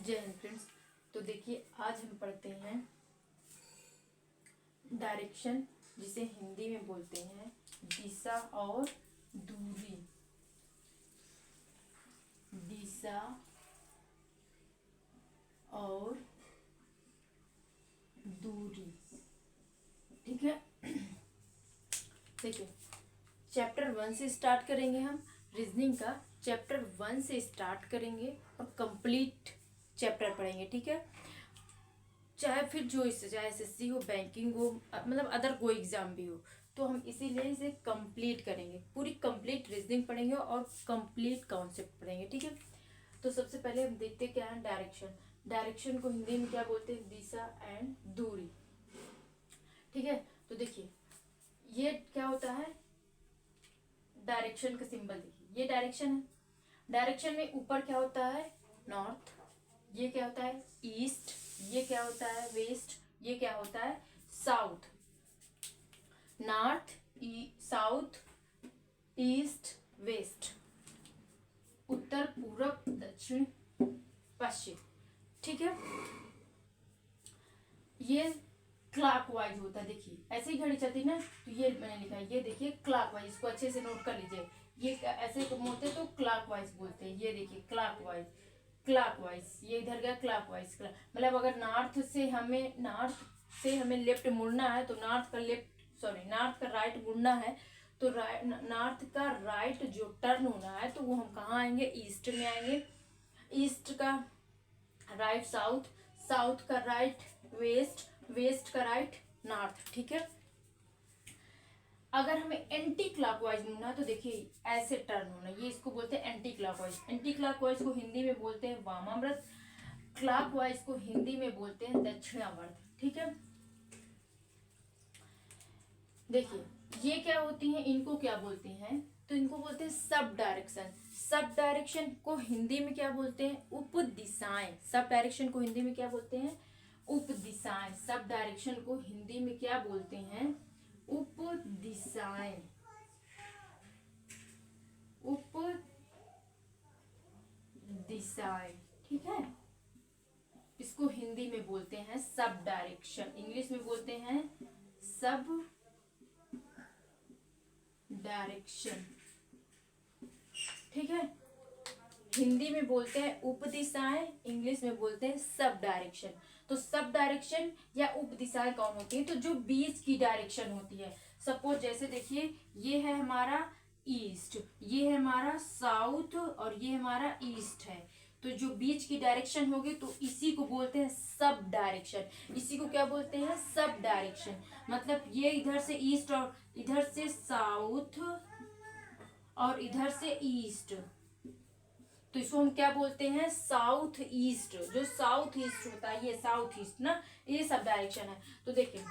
जय हिंद फ्रेंड्स। तो देखिए आज हम पढ़ते हैं डायरेक्शन, जिसे हिंदी में बोलते हैं दिशा और दूरी। दिशा और दूरी, ठीक है। देखिए चैप्टर 1 से स्टार्ट करेंगे हम रीजनिंग का। चैप्टर 1 से स्टार्ट करेंगे और कंप्लीट चैप्टर पढ़ेंगे, ठीक है। चाहे फिर जो इससे चाहे एसएससी हो, बैंकिंग हो, मतलब अदर कोई एग्जाम भी हो, तो हम इसीलिए इसे कंप्लीट करेंगे। पूरी कंप्लीट रीजनिंग पढ़ेंगे और कंप्लीट कॉन्सेप्ट पढ़ेंगे, ठीक है। तो सबसे पहले हम देखते क्या है डायरेक्शन। डायरेक्शन को हिंदी में क्या बोलते हैं? दिशा एंड दूरी, ठीक है। तो देखिए ये क्या होता है, डायरेक्शन का सिंबल देखिए, ये डायरेक्शन है। डायरेक्शन में ऊपर क्या होता है? नॉर्थ। ये क्या होता है? ईस्ट। ये क्या होता है? वेस्ट। ये क्या होता है? South. North, south, east, west, उत्तर, पूरब, दक्षिण, पश्चिम, ठीक है। ये क्लॉकवाइज होता है। देखिए ऐसे ही घड़ी चलती ना, तो ये मैंने लिखा है, ये देखिए क्लॉकवाइज। इसको अच्छे से नोट कर लीजिए। ये ऐसे मोड़ते तो क्लॉकवाइज बोलते हैं। ये देखिए क्लॉकवाइज, क्लॉकवाइज। ये इधर गया क्लॉकवाइज। मतलब अगर नॉर्थ से हमें लेफ्ट मुड़ना है तो नॉर्थ का राइट मुड़ना है, तो नॉर्थ का राइट जो टर्न होना है तो वो हम कहाँ आएंगे? ईस्ट में आएंगे। ईस्ट का राइट साउथ, साउथ का राइट वेस्ट, वेस्ट का राइट नॉर्थ, ठीक है। अगर हमें एंटी क्लॉकवाइज मुड़ना है तो देखिए ऐसे टर्न होना, ये इसको बोलते हैं एंटी क्लॉकवाइज। एंटी क्लॉकवाइज को हिंदी में बोलते हैं वामाव्रत, क्लॉकवाइज को हिंदी में बोलते हैं दक्षिणावर्त, ठीक है। देखिए ये क्या होती हैं, इनको क्या बोलते हैं? तो इनको बोलते हैं सब डायरेक्शन। सब डायरेक्शन को हिंदी में क्या बोलते हैं? उप दिशाएं। सब डायरेक्शन को हिंदी में क्या बोलते हैं? उप दिशाएं। सब डायरेक्शन को हिंदी में क्या बोलते हैं? उप दिशाएं। उप दिशाएं, ठीक है। इसको हिंदी में बोलते हैं सब डायरेक्शन, इंग्लिश में बोलते हैं सब डायरेक्शन, ठीक है। हिंदी में बोलते हैं उप दिशाएं, इंग्लिश में बोलते हैं सब डायरेक्शन। तो सब डायरेक्शन या उप दिशाएं कौन होती है? तो जो बीच की डायरेक्शन होती है। सपोज जैसे देखिए ये है हमारा ईस्ट, ये है हमारा साउथ और ये हमारा ईस्ट है। तो जो बीच की डायरेक्शन होगी तो इसी को बोलते हैं सब डायरेक्शन। इसी को क्या बोलते हैं? Sub direction. मतलब ये इधर से ईस्ट और इधर से साउथ और इधर से ईस्ट, तो इसको हम क्या बोलते हैं? South east. जो साउथ ईस्ट होता है, ये साउथ ईस्ट ना, ये सब डायरेक्शन है। तो देखिए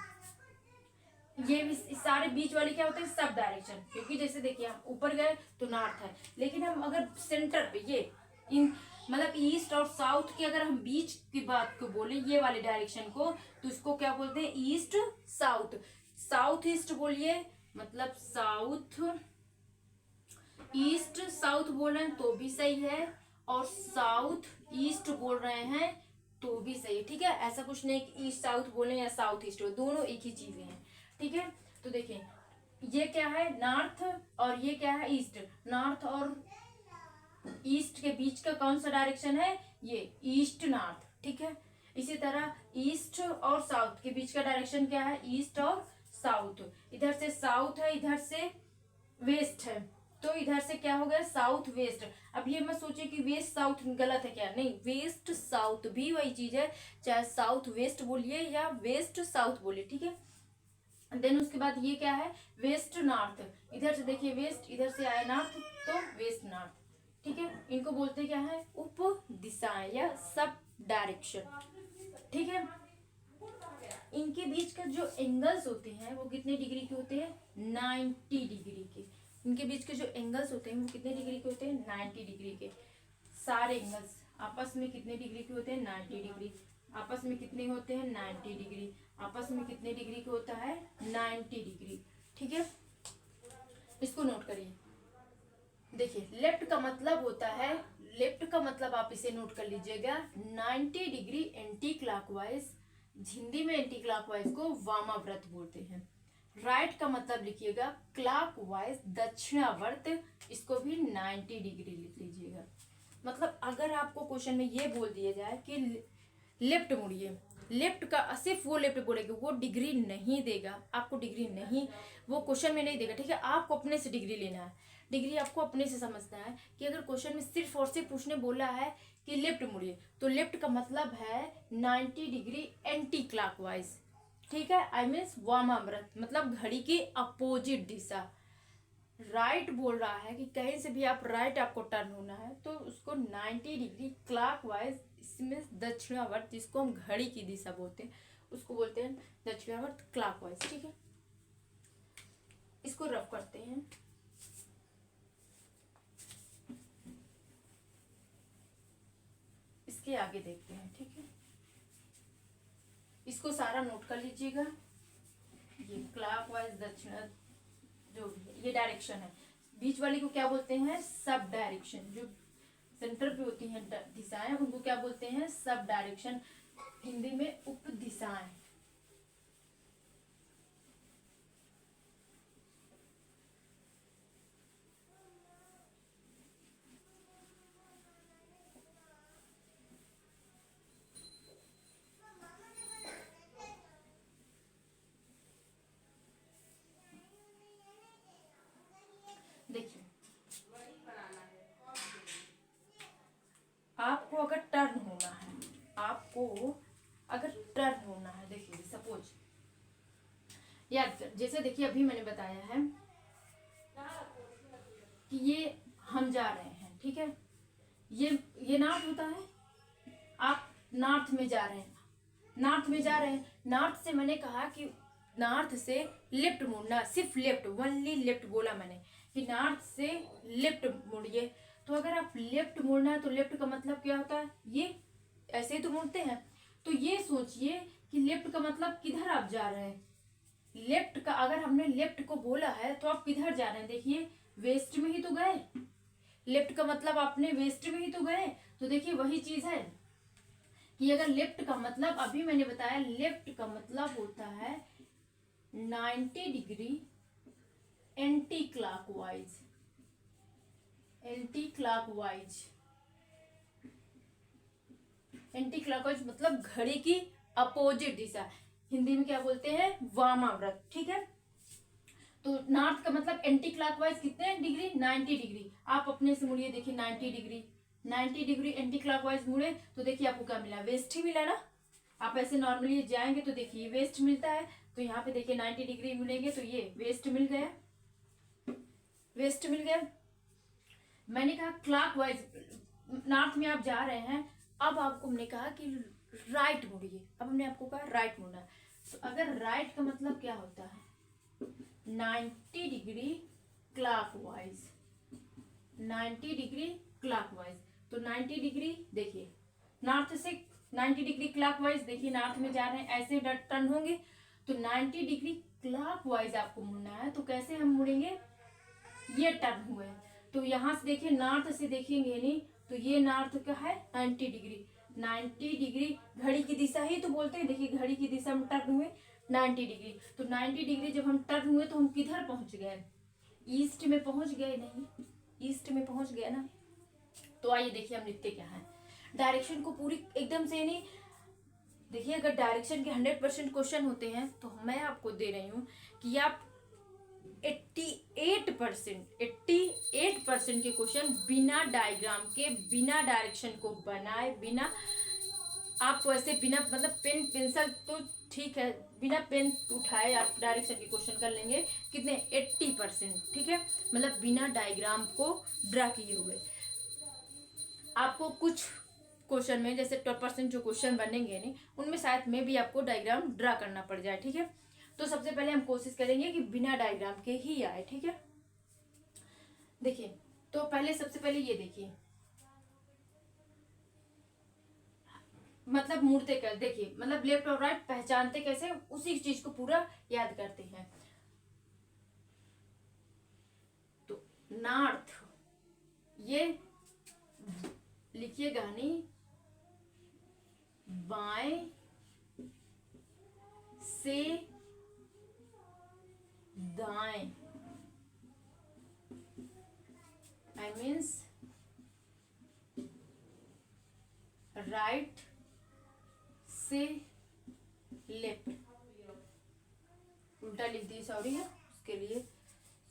ये भी सारे बीच वाले क्या होते हैं? Sub direction. क्योंकि जैसे देखिए हम ऊपर गए तो नॉर्थ है, लेकिन हम अगर सेंटर पे ये इन मतलब ईस्ट और साउथ की अगर हम बीच की बात को बोले, ये वाले डायरेक्शन को, तो इसको क्या बोलते हैं? East south. साउथ ईस्ट बोलिए, मतलब साउथ ईस्ट साउथ बोल रहे हैं तो भी सही है, और साउथ ईस्ट बोल रहे हैं तो भी सही है, ठीक है। ऐसा कुछ नहीं कि ईस्ट साउथ बोले या साउथ ईस्ट बोले, दोनों एक ही चीजें हैं, ठीक है। तो देखिए ये क्या है? नॉर्थ, और ये क्या है? ईस्ट। नॉर्थ और ईस्ट के बीच का कौन सा डायरेक्शन है? ये ईस्ट नॉर्थ, ठीक है। इसी तरह ईस्ट और साउथ के बीच का डायरेक्शन क्या है? ईस्ट और साउथ। इधर से साउथ है, इधर से वेस्ट है, तो इधर से क्या हो गया? South west. अब ये मत सोचिए कि वेस्ट साउथ गलत है, क्या? नहीं, वेस्ट साउथ भी वही चीज है, चाहे साउथ वेस्ट बोलिए या वेस्ट साउथ बोलिए, ठीक है। देन उसके बाद ये क्या है? West north. इधर से देखिए वेस्ट, इधर से आया नॉर्थ, तो वेस्ट नॉर्थ, ठीक है। इनको बोलते क्या है? उप दिशाएं या सब डायरेक्शन, ठीक है। इनके बीच का जो एंगल्स होते हैं वो कितने डिग्री के होते हैं? 90 डिग्री के। इनके बीच के जो एंगल्स होते हैं वो कितने डिग्री के होते हैं? 90 डिग्री के। सारे एंगल्स आपस में कितने डिग्री के होते हैं? 90 डिग्री। आपस में कितने होते हैं? 90 डिग्री। आपस में कितने डिग्री के होता है? 90 डिग्री, ठीक है। इसको नोट करिए। देखिए लेफ्ट का मतलब होता है लेफ्ट का मतलब आप इसे नोट कर लीजिएगा 90 डिग्री एंटी क्लॉकवाइज, हिंदी में एंटी क्लॉकवाइज को वामाव्रत बोलते हैं। राइट का मतलब लिखिएगा क्लॉकवाइज दक्षिणावर्त, इसको भी 90 डिग्री लिख लीजिएगा। मतलब अगर आपको क्वेश्चन में ये बोल दिया जाए कि लेफ्ट मुड़िए, लेफ्ट का सिर्फ वो लेफ्ट बोलेगा, वो डिग्री नहीं देगा आपको, डिग्री नहीं, वो क्वेश्चन में नहीं देगा, ठीक है। आपको अपने से डिग्री लेना है, डिग्री आपको अपने से समझना है कि अगर क्वेश्चन में सिर्फ और सिर्फ पूछने बोला है कि लेफ्ट मुड़िए, तो लेफ्ट का मतलब है 90 डिग्री एंटी क्लॉकवाइज, ठीक है। आई मीन्स वामाव्रत, मतलब घड़ी की अपोजिट दिशा। राइट बोल रहा है कि कहीं से भी आप राइट आपको टर्न होना है तो उसको 90 डिग्री क्लॉकवाइज, इसमें दक्षिणावर्त, जिसको हम घड़ी की दिशा बोलते हैं उसको बोलते हैं दक्षिणावर्त क्लॉकवाइज, ठीक है। इसको रफ करते हैं। इसके आगे देखते हैं, ठीक है। इसको सारा नोट कर लीजिएगा। ये क्लॉकवाइज दक्षिण जो भी है, ये डायरेक्शन है। बीच वाली को क्या बोलते हैं? Sub direction. जो सेंटर पे होती हैं दिशाएं उनको क्या बोलते हैं? सब डायरेक्शन, हिंदी में उप दिशाएं। देखिए आपको अगर टर्न होना है, आपको अगर टर्न होना है, देखिए सपोज याद कर, जैसे देखिए अभी मैंने बताया है कि ये हम जा रहे हैं, ठीक है। ये नॉर्थ होता है, आप नॉर्थ में जा रहे हैं, नॉर्थ में जा रहे हैं, नॉर्थ से मैंने कहा कि नॉर्थ से लेफ्ट मुड़ना, सिर्फ लेफ्ट, ओनली लेफ्ट बोला मैंने कि नॉर्थ से लेफ्ट मुड़िए। तो अगर आप लेफ्ट मुड़ना है तो लेफ्ट का मतलब क्या होता है? ये ऐसे ही तो मुड़ते हैं। तो ये सोचिए कि लेफ्ट का मतलब किधर आप जा रहे हैं। लेफ्ट का अगर हमने लेफ्ट को बोला है तो आप किधर जा रहे हैं? देखिए वेस्ट में ही तो गए, लेफ्ट का मतलब आपने वेस्ट में ही तो गए। तो देखिए वही चीज है कि अगर लेफ्ट का मतलब, अभी मैंने बताया लेफ्ट का मतलब होता है 90 degree anti clockwise, anti clockwise, anti clockwise मतलब घड़ी की अपोजिट दिशा, हिंदी में क्या बोलते हैं? वामाव्रत, ठीक है। तो नॉर्थ का मतलब एंटी क्लॉकवाइज कितने डिग्री? 90 डिग्री। आप अपने से मुड़िए, देखिए 90 डिग्री, 90 डिग्री एंटी क्लॉकवाइज मुड़े तो देखिए आपको क्या मिला? वेस्ट ही मिला ना। आप ऐसे नॉर्मली जाएंगे तो देखिए वेस्ट मिलता है, तो यहाँ पे देखिए 90 डिग्री मिलेंगे तो ये वेस्ट मिल गया, वेस्ट मिल गया। मैंने कहा क्लॉकवाइज, नॉर्थ में आप जा रहे हैं, अब आपको हमने कहा कि राइट मुड़िए, अब हमने आपको कहा राइट मुड़ना। तो अगर राइट का मतलब क्या होता है? 90 डिग्री क्लॉकवाइज, 90 डिग्री क्लॉकवाइज। तो 90 डिग्री देखिए नॉर्थ से 90 डिग्री क्लॉकवाइज, देखिए नॉर्थ में जा रहे हैं, ऐसे टर्न होंगे तो 90 डिग्री क्लॉकवाइज आपको मुड़ना है। तो कैसे हम मुड़ेंगे? ये टर्न हुए तो यहाँ से देखिए नॉर्थ से देखेंगे नहीं तो ये नॉर्थ का है 90 डिग्री, 90 डिग्री घड़ी की दिशा ही तो बोलते हैं। देखिए घड़ी की दिशा में टर्न हुए 90 डिग्री, तो 90 डिग्री जब हम टर्न हुए तो हम किधर पहुंच गए? ईस्ट में पहुंच गए, नहीं ईस्ट में पहुंच गए ना। तो आइए देखिए हम लिखते क्या है, डायरेक्शन को पूरी एकदम से नहीं। देखिए अगर डायरेक्शन के 100% क्वेश्चन होते हैं तो मैं आपको दे रही हूँ कि आप 88% के क्वेश्चन बिना डायग्राम के, बिना डायरेक्शन को बनाए, बिना आप वैसे बिना मतलब पेन पेंसिल तो ठीक है, बिना पेन उठाए आप डायरेक्शन के क्वेश्चन कर लेंगे। कितने? 80%, ठीक है। मतलब बिना डायग्राम को ड्रा किए हुए। आपको कुछ क्वेश्चन में जैसे 12% जो क्वेश्चन बनेंगे नहीं उनमें शायद में भी आपको डायग्राम ड्रा करना पड़ जाए, ठीक है। तो सबसे पहले हम कोशिश करेंगे कि बिना डायग्राम के ही आए, ठीक है। देखिए तो पहले सबसे पहले ये देखिए, मतलब मुड़ते कर, देखिए मतलब लेफ्ट और राइट पहचानते कैसे, उसी चीज को पूरा याद करते हैं। तो नॉर्थ, ये लिखिए गानी, बाएं से दाएं, आई मीन्स राइट से लेफ्ट, उल्टा लिख दिए, सॉरी है उसके लिए,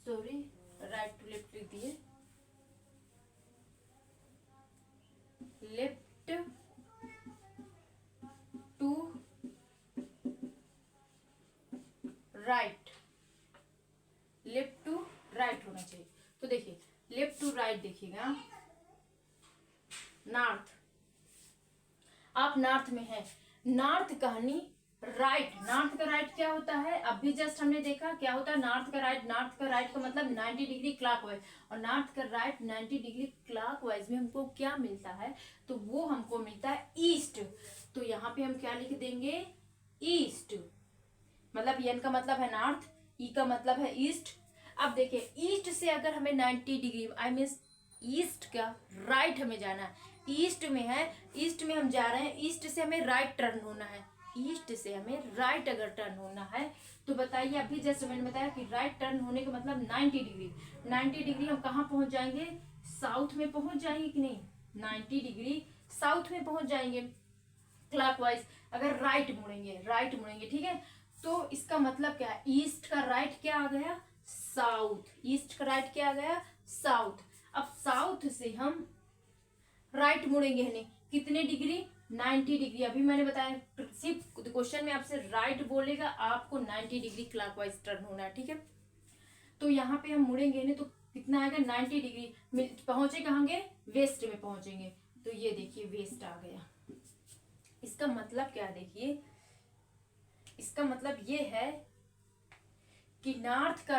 सॉरी, राइट टू लेफ्ट लिख दिए, left to right, left to right होना चाहिए। तो देखिए लेफ्ट टू राइट देखिएगा, नॉर्थ, आप नॉर्थ में हैं, नॉर्थ कहानी राइट, नॉर्थ का राइट क्या होता है, अभी जस्ट हमने देखा क्या होता है नॉर्थ का राइट, नॉर्थ का राइट का मतलब 90 डिग्री क्लॉकवाइज, और नॉर्थ का राइट 90 डिग्री क्लॉकवाइज में हमको क्या मिलता है, तो वो हमको मिलता है ईस्ट। तो यहाँ पे हम क्या लिख देंगे, ईस्ट, मतलब एन का मतलब है नॉर्थ, ई का मतलब है ईस्ट। अब देखिए ईस्ट से अगर हमें 90 डिग्री, आई मीन ईस्ट का राइट हमें जाना है, ईस्ट में है, ईस्ट में हम जा रहे हैं, ईस्ट से हमें राइट टर्न होना है, ईस्ट से हमें राइट अगर टर्न होना है तो बताइए, अभी जैसे मैंने बताया कि राइट टर्न होने का मतलब 90 डिग्री, 90 डिग्री हम कहाँ पहुंच जाएंगे, साउथ में पहुंच जाएंगे कि नहीं, 90 डिग्री साउथ में पहुंच जाएंगे क्लॉकवाइज, अगर राइट मुड़ेंगे, ठीक है। तो इसका मतलब क्या है, ईस्ट का राइट क्या आ गया, साउथ, ईस्ट का राइट क्या आ गया, साउथ। अब साउथ से हम राइट मुड़ेंगे नहीं, कितने डिग्री, 90 डिग्री, अभी मैंने बताया सिर्फ क्वेश्चन में आपसे राइट बोलेगा, आपको 90 डिग्री क्लॉकवाइज टर्न होना है, ठीक है। तो यहाँ पे हम मुड़ेंगे नहीं तो कितना आएगा, 90 डिग्री, पहुंचे कहाँगे, वेस्ट में पहुंचेंगे, तो ये देखिए वेस्ट आ गया। इसका मतलब क्या, देखिए इसका मतलब ये है कि नॉर्थ का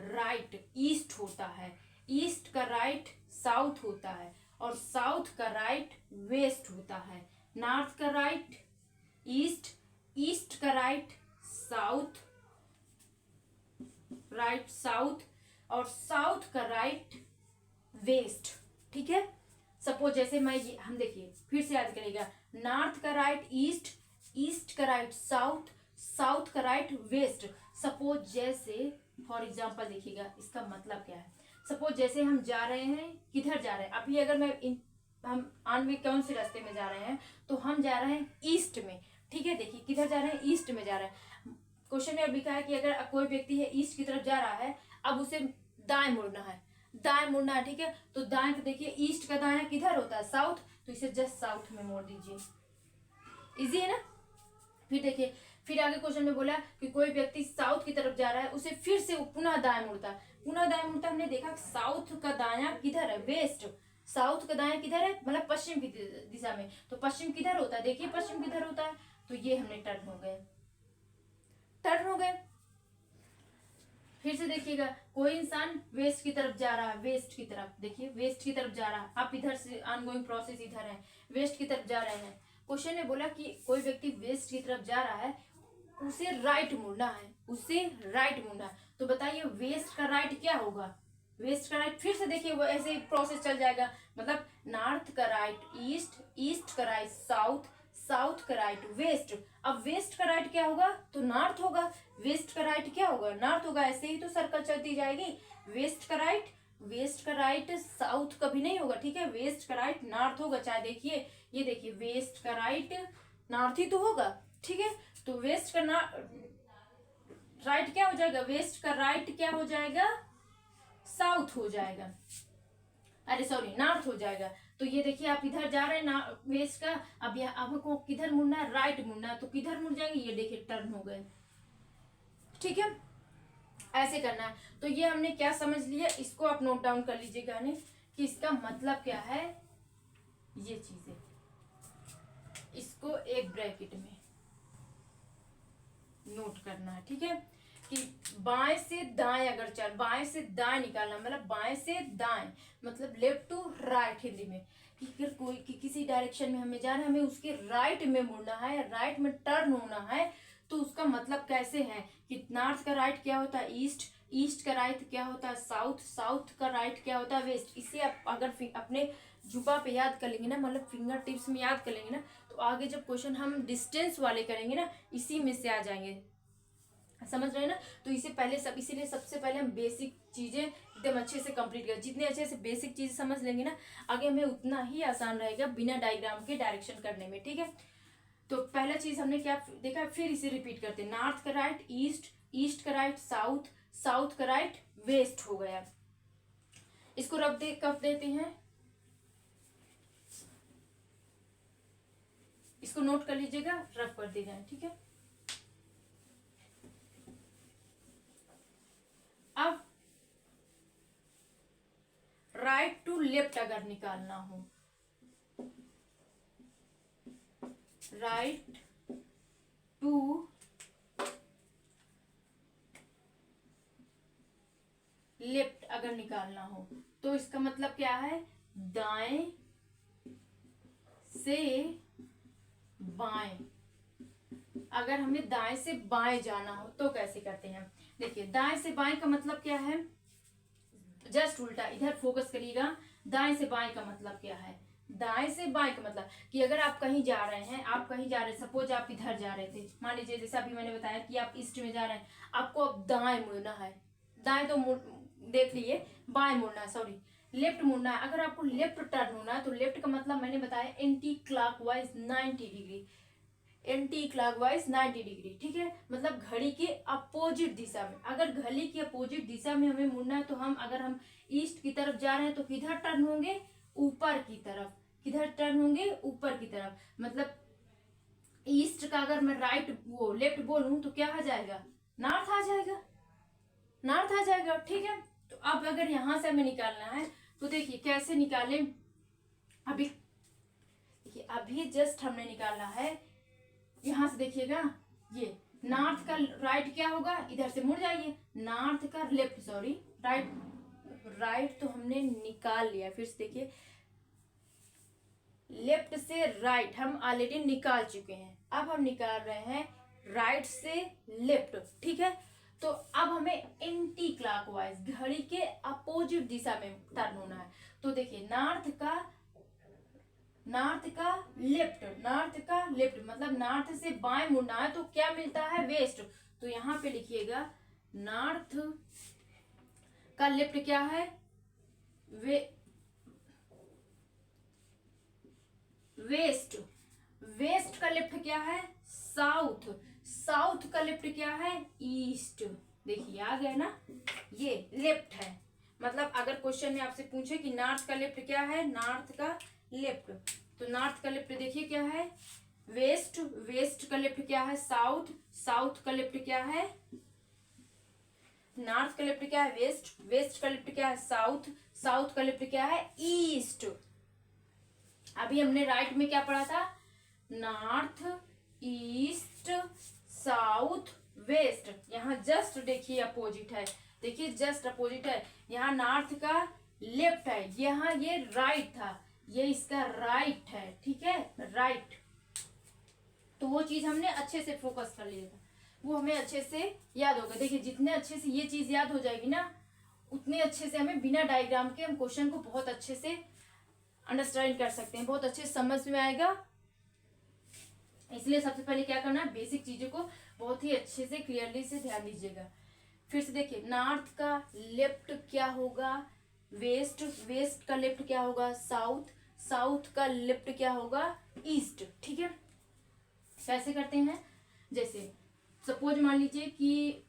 राइट ईस्ट होता है, ईस्ट का राइट साउथ होता है, और साउथ का राइट वेस्ट होता है। नॉर्थ का राइट ईस्ट, ईस्ट का राइट साउथ, और साउथ का राइट वेस्ट, ठीक है। सपोज जैसे मैं ये, हम देखिए फिर से याद करिएगा, नॉर्थ का राइट ईस्ट, ईस्ट का राइट साउथ, साउथ का राइट वेस्ट। सपोज जैसे फॉर एग्जांपल देखिएगा इसका मतलब क्या है, सपोज जैसे हम जा रहे हैं, किधर जा रहे हैं, अभी अगर मैं हम ऑन वे कौन से रास्ते में जा रहे हैं, तो हम जा रहे हैं ईस्ट में, ठीक है। देखिए किधर जा रहे हैं, ईस्ट में जा रहे हैं। क्वेश्चन में अब लिखा है कि अगर कोई व्यक्ति है ईस्ट की तरफ जा रहा है, अब उसे दाएं मुड़ना है, ठीक है। तो दाएं, तो देखिए ईस्ट का दाएं किधर होता है, साउथ, तो इसे जस्ट साउथ में मोड़ दीजिए, इजी है ना। फिर देखिए फिर आगे क्वेश्चन में बोला कि कोई व्यक्ति साउथ की तरफ जा रहा है, उसे फिर से पुनः दाएं मुड़ता है, हमने देखा साउथ का दायां किधर है, वेस्ट, साउथ का दायां किधर है, मतलब पश्चिम की दिशा में, तो पश्चिम किधर होता है, देखिए पश्चिम किधर होता है, तो ये हमने टर्न हो गए। फिर से देखिएगा कोई इंसान वेस्ट की तरफ जा रहा है, वेस्ट की तरफ, देखिए वेस्ट की तरफ जा रहा है, आप इधर से ऑनगोइंग प्रोसेस इधर है, वेस्ट की तरफ जा रहे हैं। क्वेश्चन ने बोला कि कोई व्यक्ति वेस्ट की तरफ जा रहा है, उसे राइट मुड़ना है, तो बताइए वेस्ट का राइट क्या होगा, वेस्ट का राइट, फिर से देखिए वो ऐसे ही प्रोसेस चल जाएगा, मतलब नॉर्थ का राइट ईस्ट, ईस्ट का राइट साउथ, साउथ का राइट वेस्ट। अब वेस्ट का राइट क्या होगा, तो नॉर्थ होगा, वेस्ट का राइट क्या होगा, नॉर्थ होगा, ऐसे ही तो सर्कल चलती जाएगी। वेस्ट का राइट साउथ कभी नहीं होगा, ठीक है, वेस्ट का राइट नॉर्थ होगा, चाहे देखिए ये देखिए वेस्ट का राइट नॉर्थ ही तो होगा, ठीक है। तो वेस्ट का राइट क्या हो जाएगा, वेस्ट का राइट क्या हो जाएगा, साउथ हो जाएगा, अरे सॉरी नॉर्थ हो जाएगा। तो ये देखिए आप इधर जा रहे हैं ना वेस्ट का, अब आपको किधर मुड़ना है, राइट मुड़ना है, तो किधर मुड़ जाएंगे, ये देखिए टर्न हो गए, ठीक है। ऐसे करना है। तो ये हमने क्या समझ लिया, इसको आप नोट डाउन कर लीजिएगा कि इसका मतलब क्या है, ये चीजें, इसको एक ब्रैकेट में नोट करना है, ठीक है। कि बाएं से दाएं अगर चल, बाएं से दाएं निकालना, मतलब बाएं से दाएं मतलब लेफ्ट टू राइट हिंदी में, कि अगर कोई किसी डायरेक्शन में हमें जाना है, हमें उसके राइट में मुड़ना है, राइट में टर्न होना है, तो उसका मतलब कैसे है कि नॉर्थ का राइट क्या होता है, ईस्ट, ईस्ट का राइट क्या होता है साउथ, साउथ का राइट क्या होता है वेस्ट। इसे आप अगर अपने जुबा पे याद कर लेंगे ना, मतलब फिंगर टिप्स में याद कर लेंगे ना, तो आगे जब क्वेश्चन हम डिस्टेंस वाले करेंगे ना, इसी में से आ जाएंगे, समझ रहे हैं ना। तो इसे पहले सब, इसीलिए सबसे पहले हम बेसिक चीजें एकदम अच्छे से कंप्लीट करें। जितने अच्छे से बेसिक चीज समझ लेंगे ना, आगे हमें उतना ही आसान रहेगा बिना डायग्राम के डायरेक्शन करने में, ठीक है। तो पहला चीज हमने क्या देखा, फिर इसे रिपीट करते हैं। नॉर्थ का राइट ईस्ट, ईस्ट का राइट साउथ, साउथ का राइट वेस्ट हो गया। इसको रब कब देते हैं, इसको नोट कर लीजिएगा, रफ कर दे जाए, ठीक है। अब राइट टू लेफ्ट अगर निकालना हो, राइट टू लेफ्ट अगर निकालना हो, तो इसका मतलब क्या है, दाएं से बाएं। अगर हमें दाएं से बाएं जाना हो तो कैसे करते हैं, देखिए दाएं से बाएं का मतलब क्या है, जस्ट उल्टा, इधर फोकस करिएगा। दाएं से बाएं का मतलब क्या है, दाएं से बाएं का मतलब कि अगर आप कहीं जा रहे हैं, आप कहीं जा रहे हैं, सपोज आप इधर जा रहे थे, मान लीजिए जैसा अभी मैंने बताया कि आप ईस्ट में जा रहे हैं, आपको अब दाएं मुड़ना है, दाएं तो देख लिए, बाएं मुड़ना है, सॉरी लेफ्ट मुड़ना है। अगर आपको लेफ्ट टर्न होना है तो लेफ्ट का मतलब मैंने बताया anti clockwise 90 degree, anti clockwise 90 degree, ठीक है, मतलब घड़ी के अपोजिट दिशा में। अगर घड़ी की अपोजिट दिशा में हमें मुड़ना है तो हम, अगर हम ईस्ट की तरफ जा रहे हैं तो किधर टर्न होंगे, ऊपर की तरफ। किधर टर्न होंगे, ऊपर की तरफ। मतलब ईस्ट का अगर मैं राइट वो लेफ्ट बोलूं तो क्या आ जाएगा, नॉर्थ आ जाएगा, नॉर्थ आ जाएगा, ठीक है। तो अब अगर यहां से हमें निकालना है तो देखिए कैसे निकालें, अभी देखिए अभी जस्ट हमने निकालना है, यहां से देखिएगा, ये नॉर्थ का राइट क्या होगा, इधर से मुड़ जाइए, नॉर्थ का लेफ्ट, सॉरी राइट, राइट तो हमने निकाल लिया, फिर से देखिए लेफ्ट से राइट हम ऑलरेडी निकाल चुके हैं, अब हम निकाल रहे हैं राइट से लेफ्ट, ठीक है। तो अब हमें एंटी क्लॉकवाइज घड़ी के अपोजिट दिशा में टर्न होना है। तो देखिए नॉर्थ का लेफ्ट, नॉर्थ का लेफ्ट मतलब नॉर्थ से बाएं मुड़ना है तो क्या मिलता है, वेस्ट। तो यहां पे लिखिएगा नॉर्थ का लेफ्ट क्या है, वेस्ट। वेस्ट का लेफ्ट क्या है, साउथ। साउथ का लेफ्ट क्या है, ईस्ट। देखिए आ गया ना, ये लेफ्ट है। मतलब अगर क्वेश्चन में आपसे पूछे कि नॉर्थ का लेफ्ट क्या है, नॉर्थ का लेफ्ट, तो नॉर्थ का लेफ्ट देखिए क्या है, वेस्ट। वेस्ट का लेफ्ट क्या है, साउथ। साउथ का लेफ्ट क्या है, नॉर्थ का लेफ्ट क्या है, वेस्ट। वेस्ट का लेफ्ट क्या है, साउथ। साउथ का लेफ्ट क्या है, ईस्ट। अभी हमने राइट में क्या पढ़ा था, नॉर्थ ईस्ट साउथ वेस्ट। यहाँ जस्ट देखिए अपोजिट है, देखिए जस्ट अपोजिट है। यहाँ नॉर्थ का लेफ्ट है, यहाँ ये राइट था, ये इसका राइट है, ठीक है, राइट। तो वो चीज हमने अच्छे से फोकस कर लिया था, वो हमें अच्छे से याद होगा। देखिए जितने अच्छे से ये चीज याद हो जाएगी ना, उतने अच्छे से हमें बिना डायग्राम के हम क्वेश्चन को बहुत अच्छे से अंडरस्टैंड कर सकते हैं, बहुत अच्छे से समझ में आएगा। इसलिए सबसे पहले क्या करना है, बेसिक चीजों को बहुत ही अच्छे से क्लियरली से ध्यान दीजिएगा। फिर से देखिए नॉर्थ का लेफ्ट क्या होगा, वेस्ट। वेस्ट का लेफ्ट क्या होगा, साउथ। साउथ का लेफ्ट क्या होगा, ईस्ट, ठीक है। कैसे करते हैं, जैसे सपोज मान लीजिए कि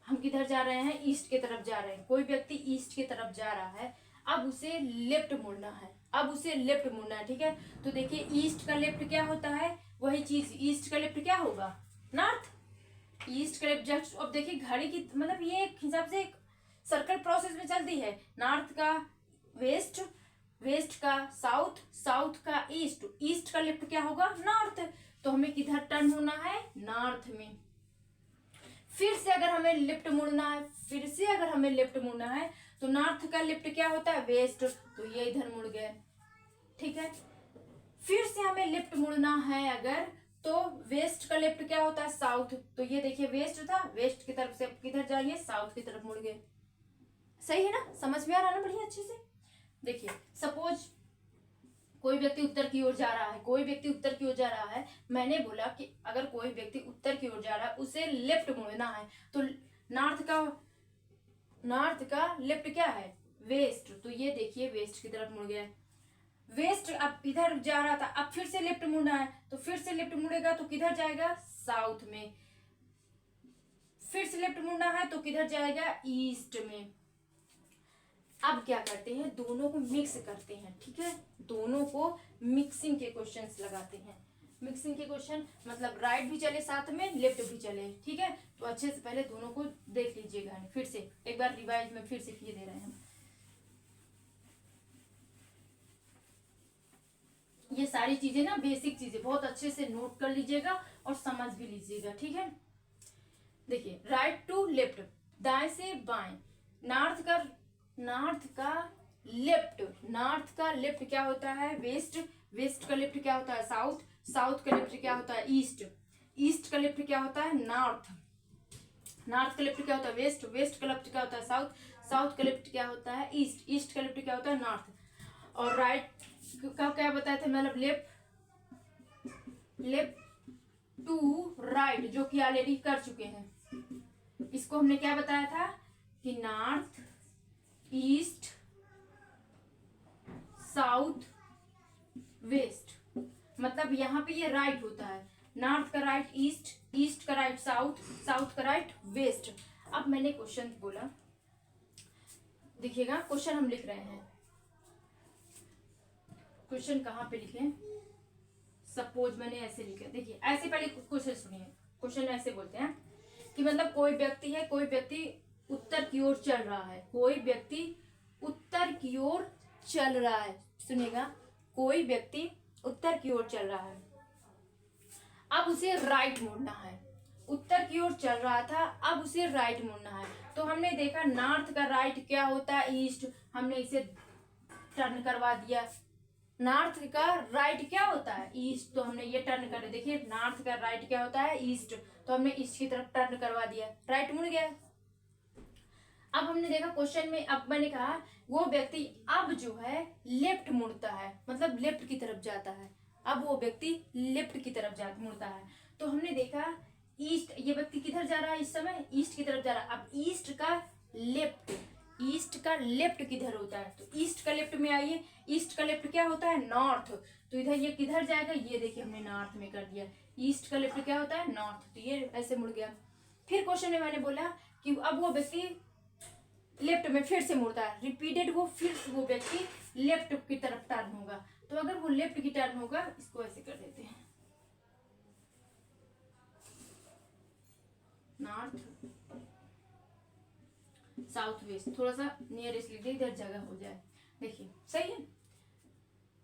हम किधर जा रहे हैं, ईस्ट की तरफ जा रहे हैं, कोई व्यक्ति ईस्ट की तरफ जा रहा है, अब उसे लेफ्ट मुड़ना है, अब उसे लेफ्ट मुड़ना है, ठीक है। तो देखिए ईस्ट का लेफ्ट क्या होता है, वही चीज, ईस्ट का लेफ्ट क्या होगा, नॉर्थ। ईस्ट का लेफ्ट जस्ट, अब देखिए घड़ी की मतलब ये एक हिसाब से एक सर्कल प्रोसेस में चलती है, नॉर्थ का वेस्ट, वेस्ट का साउथ, साउथ का ईस्ट, ईस्ट का लेफ्ट क्या होगा, नॉर्थ। तो हमें किधर टर्न होना है, नॉर्थ में। फिर से अगर हमें लेफ्ट मुड़ना है, फिर से अगर हमें लेफ्ट मुड़ना है तो नॉर्थ का लेफ्ट क्या होता है, वेस्ट, तो ये इधर मुड़ गए, ठीक है। फिर से हमें लेफ्ट मुड़ना है अगर, तो वेस्ट का लेफ्ट क्या होता है, साउथ। तो ये देखिए वेस्ट था, वेस्ट की तरफ से किधर जाएंगे, साउथ की तरफ मुड़ गए। सही है ना, समझ में आ रहा है ना बढ़िया अच्छे से। देखिए सपोज कोई व्यक्ति उत्तर की ओर जा रहा है, कोई व्यक्ति उत्तर की ओर जा रहा है, मैंने बोला कि अगर कोई व्यक्ति उत्तर की ओर जा रहा है उसे लेफ्ट मुड़ना है, तो नॉर्थ का लेफ्ट क्या है, वेस्ट। तो ये देखिए वेस्ट की तरफ मुड़ गया, वेस्ट अब इधर जा रहा था, अब फिर से लेफ्ट मुड़ना है, तो फिर से लेफ्ट मुड़ेगा तो किधर जाएगा, साउथ में। फिर से लेफ्ट मुड़ना है तो किधर जाएगा, ईस्ट में। अब क्या करते हैं, दोनों को मिक्स करते हैं, ठीक है, दोनों को मिक्सिंग के क्वेश्चंस लगाते हैं। मिक्सिंग के क्वेश्चन मतलब राइट भी चले साथ में, लेफ्ट भी चले, ठीक है। तो अच्छे से पहले दोनों को देख लीजिएगा, फिर से एक बार रिवाइज में फिर से किए दे रहे हैं। ये सारी चीजें ना बेसिक चीजें बहुत अच्छे से नोट कर लीजिएगा और समझ भी लीजिएगा, ठीक है। देखिए राइट टू लेफ्ट, दाएं से बाएं, नॉर्थ का लेफ्ट, नॉर्थ का लेफ्ट क्या होता है, वेस्ट। वेस्ट का लेफ्ट क्या होता है, साउथ। साउथ का लेफ्ट क्या होता है, ईस्ट। ईस्ट का लेफ्ट क्या होता है, नॉर्थ। नॉर्थ का लेफ्ट क्या होता है, वेस्ट। वेस्ट का लेफ्ट क्या होता है, साउथ। साउथ का लेफ्ट क्या होता है, ईस्ट। ईस्ट का लेफ्ट क्या होता है, नॉर्थ। और राइट का क्या बताए थे, मतलब लेफ्ट टू राइट, जो कि ऑलरेडी कर चुके हैं। इसको हमने क्या बताया था कि नॉर्थ, ईस्ट, साउथ, वेस्ट। मतलब यहाँ पे ये राइट होता है, नॉर्थ का राइट ईस्ट, ईस्ट का राइट साउथ, साउथ का राइट वेस्ट। अब मैंने क्वेश्चन बोला, देखिएगा क्वेश्चन हम लिख रहे हैं, क्वेश्चन कहाँ पे लिखे, सपोज मैंने ऐसे लिखा, देखिए ऐसे पहले क्वेश्चन सुनिए। क्वेश्चन ऐसे बोलते हैं कि मतलब कोई व्यक्ति है, कोई व्यक्ति उत्तर की ओर चल रहा है, कोई व्यक्ति उत्तर की ओर चल रहा है, सुनिएगा, कोई व्यक्ति उत्तर की ओर चल रहा है, अब उसे राइट मुड़ना है। उत्तर की ओर चल रहा था, अब उसे राइट मुड़ना है। तो हमने देखा नॉर्थ का राइट क्या होता है, ईस्ट, हमने इसे टर्न करवा दिया। नॉर्थ का राइट क्या होता है, ईस्ट, तो हमने ये टर्न कर, देखिए नॉर्थ का राइट क्या होता है, ईस्ट, तो हमने ईस्ट की तरफ टर्न करवा दिया, राइट मुड़ गया। अब हमने देखा क्वेश्चन में, अब मैंने कहा वो व्यक्ति अब जो है लेफ्ट मुड़ता है, मतलब लेफ्ट की तरफ जाता है, अब वो व्यक्ति लेफ्ट की तरफ जा मुड़ता है। तो हमने देखा ईस्ट, ये व्यक्ति किधर जा रहा है इस समय, ईस्ट की तरफ जा रहा है। अब ईस्ट का लेफ्ट, ईस्ट का लेफ्ट किधर होता है, तो ईस्ट का लेफ्ट में आइए, ईस्ट का लेफ्ट क्या होता है, नॉर्थ। तो इधर ये किधर जाएगा, ये देखिए हमने नॉर्थ में कर दिया, ईस्ट का लेफ्ट क्या होता है, नॉर्थ, तो ये ऐसे मुड़ गया। फिर क्वेश्चन में मैंने बोला कि अब वो व्यक्ति लेफ्ट में फिर से मुड़ता है, रिपीटेड, वो फिर वो व्यक्ति लेफ्ट की तरफ टर्न होगा। तो अगर वो लेफ्ट की टर्न होगा, इसको ऐसे कर देते हैं, नॉर्थ, साउथ वेस्ट, थोड़ा सा नियरेस्ट लिख दे, इधर जगह हो जाए, देखिए सही है।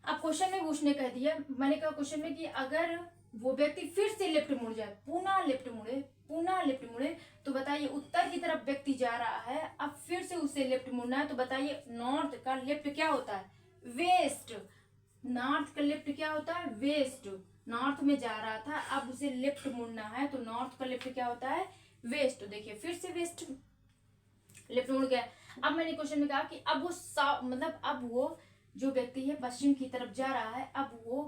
अब क्वेश्चन में पूछने कह दिया, मैंने कहा क्वेश्चन में कि अगर वो व्यक्ति फिर से लेफ्ट मुड़ जाए, पुनः लेफ्ट मुड़े, पुनः लेफ्ट मुड़े, तो बताइए उत्तर की तरफ व्यक्ति जा रहा है, अब फिर से उसे लेफ्ट मुड़ना है, तो बताइए नॉर्थ का लेफ्ट क्या होता है, वेस्ट। नॉर्थ का लेफ्ट क्या होता है, वेस्ट। नॉर्थ में जा रहा था, अब उसे लेफ्ट मुड़ना है, तो नॉर्थ का लेफ्ट क्या होता है, वेस्ट। देखिए फिर से वेस्ट, लेफ्ट मुड़ गया। अब मैंने क्वेश्चन में कहा कि अब वो मतलब अब वो जो व्यक्ति है पश्चिम की तरफ जा रहा है, अब वो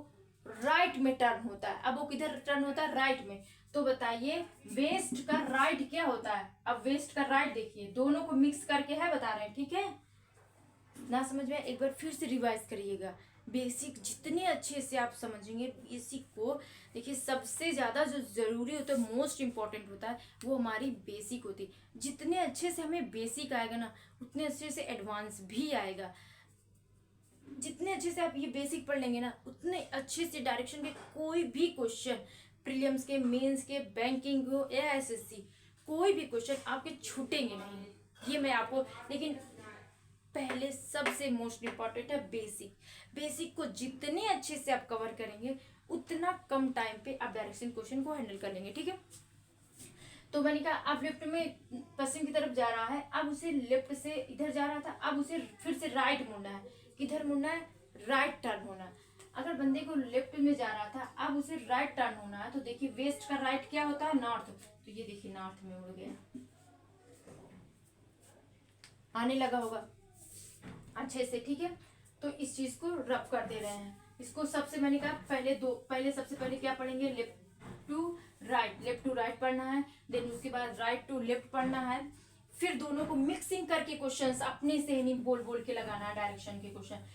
राइट में टर्न होता है, अब वो किधर टर्न होता है, राइट में। तो बताइए वेस्ट का राइट क्या होता है, अब वेस्ट का राइट देखिए, दोनों को मिक्स करके है बता रहे हैं, ठीक है ना, समझ में एक बार फिर से रिवाइज करिएगा। बेसिक जितने अच्छे से आप समझेंगे बेसिक को, देखिए सबसे ज्यादा जो जरूरी होता है, मोस्ट इंपॉर्टेंट होता है, वो हमारी बेसिक होती है। जितने अच्छे से हमें बेसिक आएगा ना, उतने अच्छे से एडवांस भी आएगा। जितने अच्छे से आप ये बेसिक पढ़ लेंगे ना, उतने अच्छे से डायरेक्शन के कोई भी क्वेश्चन, प्रीलिम्स के, मेंस के, बैंकिंग हो या एसएससी, कोई भी क्वेश्चन आपके छूटेंगे नहीं, ये मैं आपको। लेकिन पहले सबसे मोस्ट इम्पॉर्टेंट है बेसिक। बेसिक को जितने अच्छे से आप कवर करेंगे, उतना कम टाइम पे आप डायरेक्शन क्वेश्चन को हैंडल कर लेंगे, ठीक है। तो मैंने कहा अब लेफ्ट में पश्चिम की तरफ जा रहा है, अब उसे लेफ्ट से इधर जा रहा था, अब उसे फिर से राइट मुड़ना है, किधर मुड़ना है, राइट टर्न होना है। अगर बंदे को लेफ्ट में जा रहा था, अब उसे राइट टर्न होना है, तो देखिए वेस्ट का राइट क्या होता है, नॉर्थ। तो ये देखिए नॉर्थ में उड़ गया, आने लगा होगा अच्छे से, ठीक है। तो इस चीज को रब कर दे रहे हैं। इसको सबसे मैंने कहा पहले सबसे पहले क्या पढ़ेंगे, लेफ्ट टू राइट पढ़ना है, देन उसके बाद राइट टू लेफ्ट पढ़ना है, फिर दोनों को मिक्सिंग करके क्वेश्चंस अपने से नहीं बोल बोल के लगाना है, डायरेक्शन के क्वेश्चन।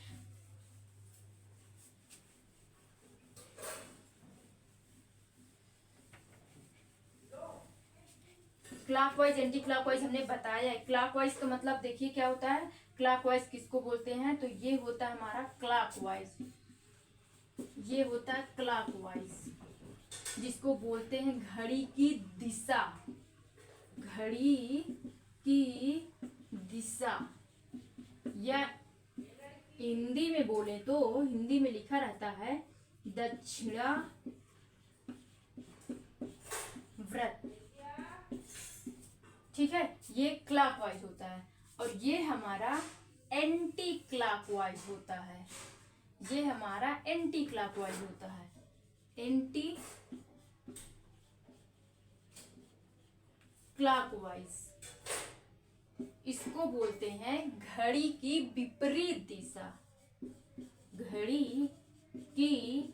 क्लॉकवाइज एंटी क्लॉकवाइज हमने बताया है। क्लॉकवाइज का मतलब देखिए क्या होता है, क्लॉकवाइज किसको बोलते हैं, तो ये होता है हमारा क्लॉकवाइज, ये होता है क्लॉकवाइज, जिसको बोलते हैं घड़ी की दिशा, घड़ी की दिशा, या हिंदी में बोले तो हिंदी में लिखा रहता है दक्षिणा व्रत, ठीक है। ये क्लॉकवाइज होता है, और ये हमारा एंटी क्लॉकवाइज होता है, ये हमारा एंटी क्लॉकवाइज होता है, एंटी क्लॉकवाइज। इसको बोलते हैं घड़ी की विपरीत दिशा, घड़ी की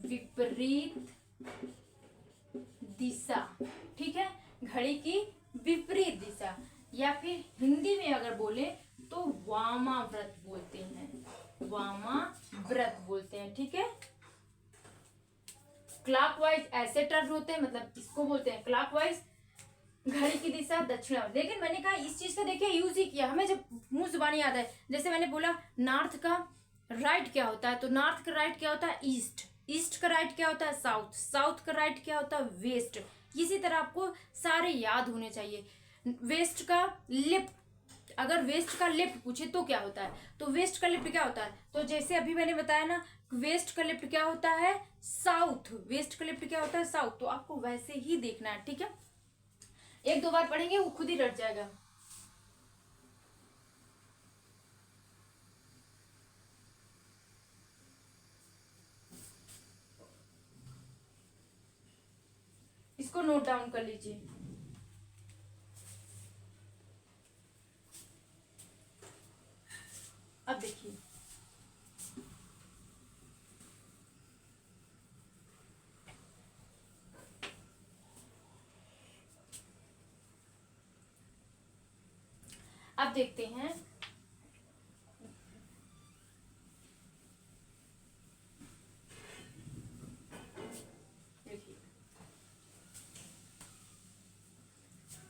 विपरीत दिशा, ठीक है, घड़ी की विपरीत दिशा, या फिर हिंदी में अगर बोले तो वामाव्रत बोलते हैं, वामाव्रत बोलते हैं, ठीक है। क्लॉकवाइज ऐसे टर्न होते हैं, मतलब इसको बोलते हैं क्लॉकवाइज, घड़ी की दिशा दक्षिणावर्त। लेकिन मैंने कहा इस चीज का देखिए यूज ही किया, हमें जब मुंह जुबानी याद है, जैसे मैंने बोला नॉर्थ का राइट क्या होता है, तो नॉर्थ का राइट क्या होता है, ईस्ट, ईस्ट का राइट क्या होता है, साउथ, साउथ का राइट क्या होता है, वेस्ट। इसी तरह आपको सारे याद होने चाहिए। वेस्ट का लेफ्ट, अगर वेस्ट का लेफ्ट पूछे तो क्या होता है, तो वेस्ट का लेफ्ट क्या होता है, तो जैसे अभी मैंने बताया ना, वेस्ट का लेफ्ट क्या होता है, साउथ, वेस्ट का लेफ्ट क्या होता है, साउथ। तो आपको वैसे ही देखना है, ठीक है। एक दो बार पढ़ेंगे वो खुद ही रट जाएगा। इसको नोट डाउन कर लीजिए। अब देखिए अब देखते हैं,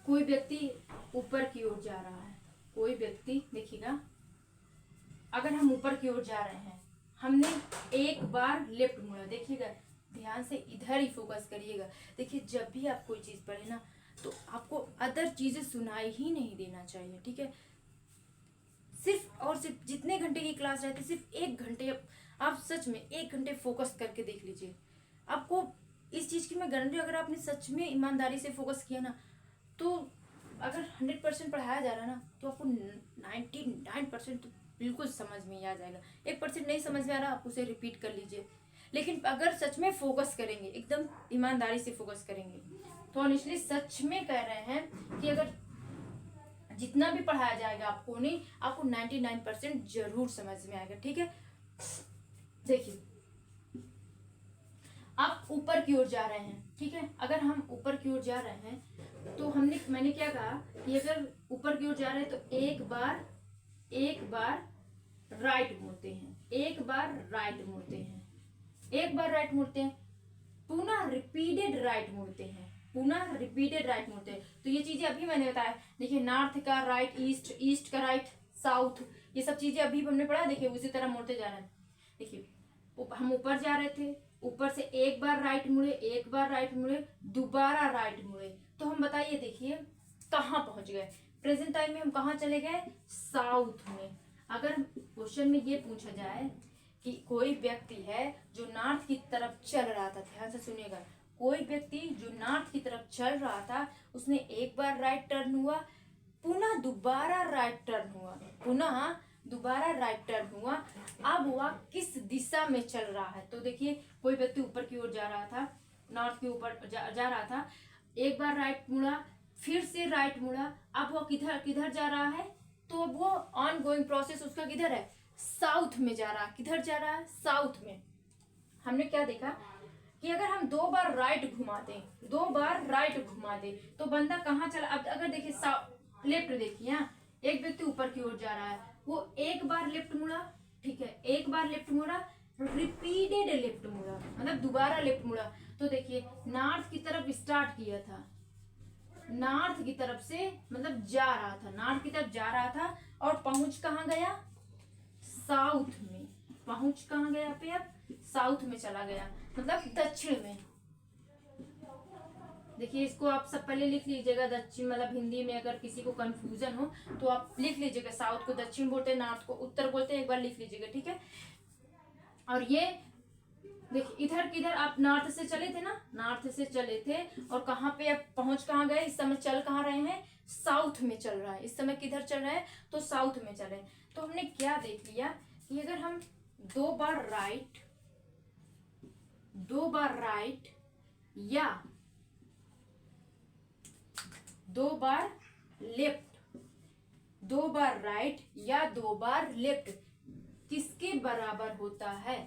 कोई व्यक्ति ऊपर की ओर जा रहा है, कोई व्यक्ति देखिएगा, अगर हम ऊपर की ओर जा रहे हैं, हमने एक बार लेफ्ट मुड़ा, देखिएगा ध्यान से इधर ही फोकस करिएगा। देखिए जब भी आप कोई चीज पढ़े ना, तो आपको अदर चीजें सुनाई ही नहीं देना चाहिए, ठीक है। सिर्फ और सिर्फ जितने घंटे की क्लास रहती है, सिर्फ एक घंटे आप सच में एक घंटे फोकस करके देख लीजिए। आपको इस चीज की मैं गारंटी, अगर आपने सच में ईमानदारी से फोकस किया ना, तो अगर 100% पढ़ाया जा रहा है ना, तो आपको 99% तो बिल्कुल समझ में आ जाएगा। 1% नहीं समझ में आ रहा, आप उसे रिपीट कर लीजिए। लेकिन अगर सच में फोकस करेंगे, एकदम ईमानदारी से फोकस करेंगे, तो ऑनेस्टली सच में कह रहे हैं कि अगर जितना भी पढ़ाया जाएगा आपको नहीं, आपको 99% जरूर समझ में आएगा, ठीक है। देखिए आप ऊपर की ओर जा रहे हैं, ठीक है। अगर हम ऊपर की ओर जा रहे हैं, तो मैंने क्या कहा कि अगर ऊपर की ओर जा रहे हैं तो एक बार राइट मुड़ते हैं, एक बार राइट मुड़ते हैं, एक बार राइट मुड़ते हैं, पुनः रिपीटेड राइट मुड़ते हैं, पुनः रिपीटेड राइट मुड़ते हैं। तो ये चीजें अभी मैंने बताया, देखिए नॉर्थ का राइट ईस्ट, ईस्ट का राइट साउथ, ये सब चीजें अभी हमने पढ़ा। देखिए उसी तरह मुड़ते जा रहे हैं। देखिए हम ऊपर जा रहे थे, ऊपर से एक बार राइट मुड़े, एक बार राइट मुड़े, दोबारा राइट मुड़े, तो हम बताइए देखिए कहाँ पहुंच गए, प्रेजेंट टाइम में हम कहाँ चले गए, साउथ में। अगर क्वेश्चन में ये पूछा जाए कि कोई व्यक्ति है जो नॉर्थ की तरफ चल रहा था, ध्यान से सुनिएगा, कोई व्यक्ति जो नॉर्थ की तरफ चल रहा था, उसने एक बार राइट टर्न हुआ, पुनः दोबारा राइट टर्न हुआ, पुनः दोबारा राइट टर्न हुआ। अब वह किस दिशा में चल रहा है, तो देखिए कोई व्यक्ति ऊपर की ओर जा रहा था, नॉर्थ के ऊपर जा रहा था, एक बार राइट मुड़ा, फिर से राइट मुड़ा, अब वो किधर किधर जा रहा है, तो वो ऑन गोइंग प्रोसेस उसका किधर है, साउथ में जा रहा है। किधर जा रहा है, साउथ में। हमने क्या देखा कि अगर हम 2 बार राइट घुमा दें, 2 बार राइट घुमा दें, तो बंदा कहाँ चला। अब अगर देखिए लेफ्ट देखिए, यहाँ एक व्यक्ति ऊपर की ओर जा रहा है, वो एक बार लेफ्ट मुड़ा, ठीक है, एक बार लेफ्ट मुड़ा, रिपीटेड लेफ्ट मुड़ा, मतलब दोबारा लेफ्ट मुड़ा। तो देखिए नॉर्थ की तरफ स्टार्ट किया था, नॉर्थ की तरफ से मतलब जा रहा था, नॉर्थ की तरफ जा रहा था, और पहुंच कहाँ गया, साउथ में। पहुंच कहाँ गया पे, अब साउथ में चला गया, मतलब दक्षिण में। देखिए इसको आप सब पहले लिख लीजिएगा, दक्षिण मतलब हिंदी में अगर किसी को कंफ्यूजन हो तो आप लिख लीजिएगा, साउथ को दक्षिण बोलते हैं, नॉर्थ को उत्तर बोलते हैं, एक बार लिख लीजिएगा, ठीक है। और ये देखिए इधर किधर आप नॉर्थ से चले थे ना, नॉर्थ से चले थे, और कहाँ पे आप पहुंच कहाँ गए, इस समय चल कहाँ रहे हैं, साउथ में चल रहा है। इस समय किधर चल रहा है, तो साउथ में चले। तो हमने क्या देख लिया कि अगर हम 2 बार राइट, 2 बार राइट या 2 बार लेफ्ट, 2 बार राइट या 2 बार लेफ्ट किसके बराबर होता है,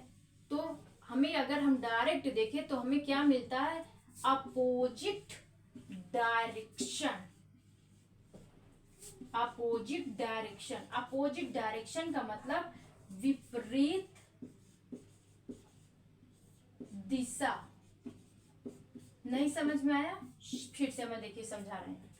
तो हमें अगर हम डायरेक्ट देखें तो हमें क्या मिलता है, opposite direction. Opposite direction, opposite direction का मतलब विपरीत दिशा। नहीं समझ में आया, फिर से मैं देखिए समझा रहे हैं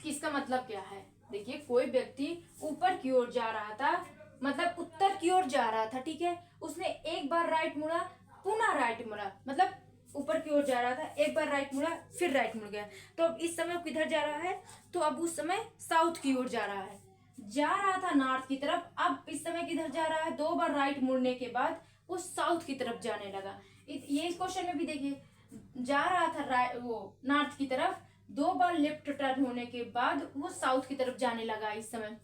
कि इसका मतलब क्या है। देखिए कोई व्यक्ति ऊपर की ओर जा रहा था, मतलब उत्तर की ओर जा रहा था, ठीक है, उसने एक बार राइट मुड़ा, पुनः राइट मुड़ा, मतलब ऊपर की ओर जा रहा था, एक बार राइट मुड़ा, फिर राइट मुड़ गया। तो अब इस समय किधर जा रहा है, तो अब उस समय साउथ की ओर जा रहा है, जा रहा था नॉर्थ की तरफ, अब इस समय किधर जा रहा है, 2 बार राइट मुड़ने के बाद वो साउथ की तरफ जाने लगा। ये इस क्वेश्चन में भी देखिए, जा रहा था वो नॉर्थ की तरफ, 2 बार लेफ्ट टर्न होने के बाद वो साउथ की तरफ जाने लगा इस समय।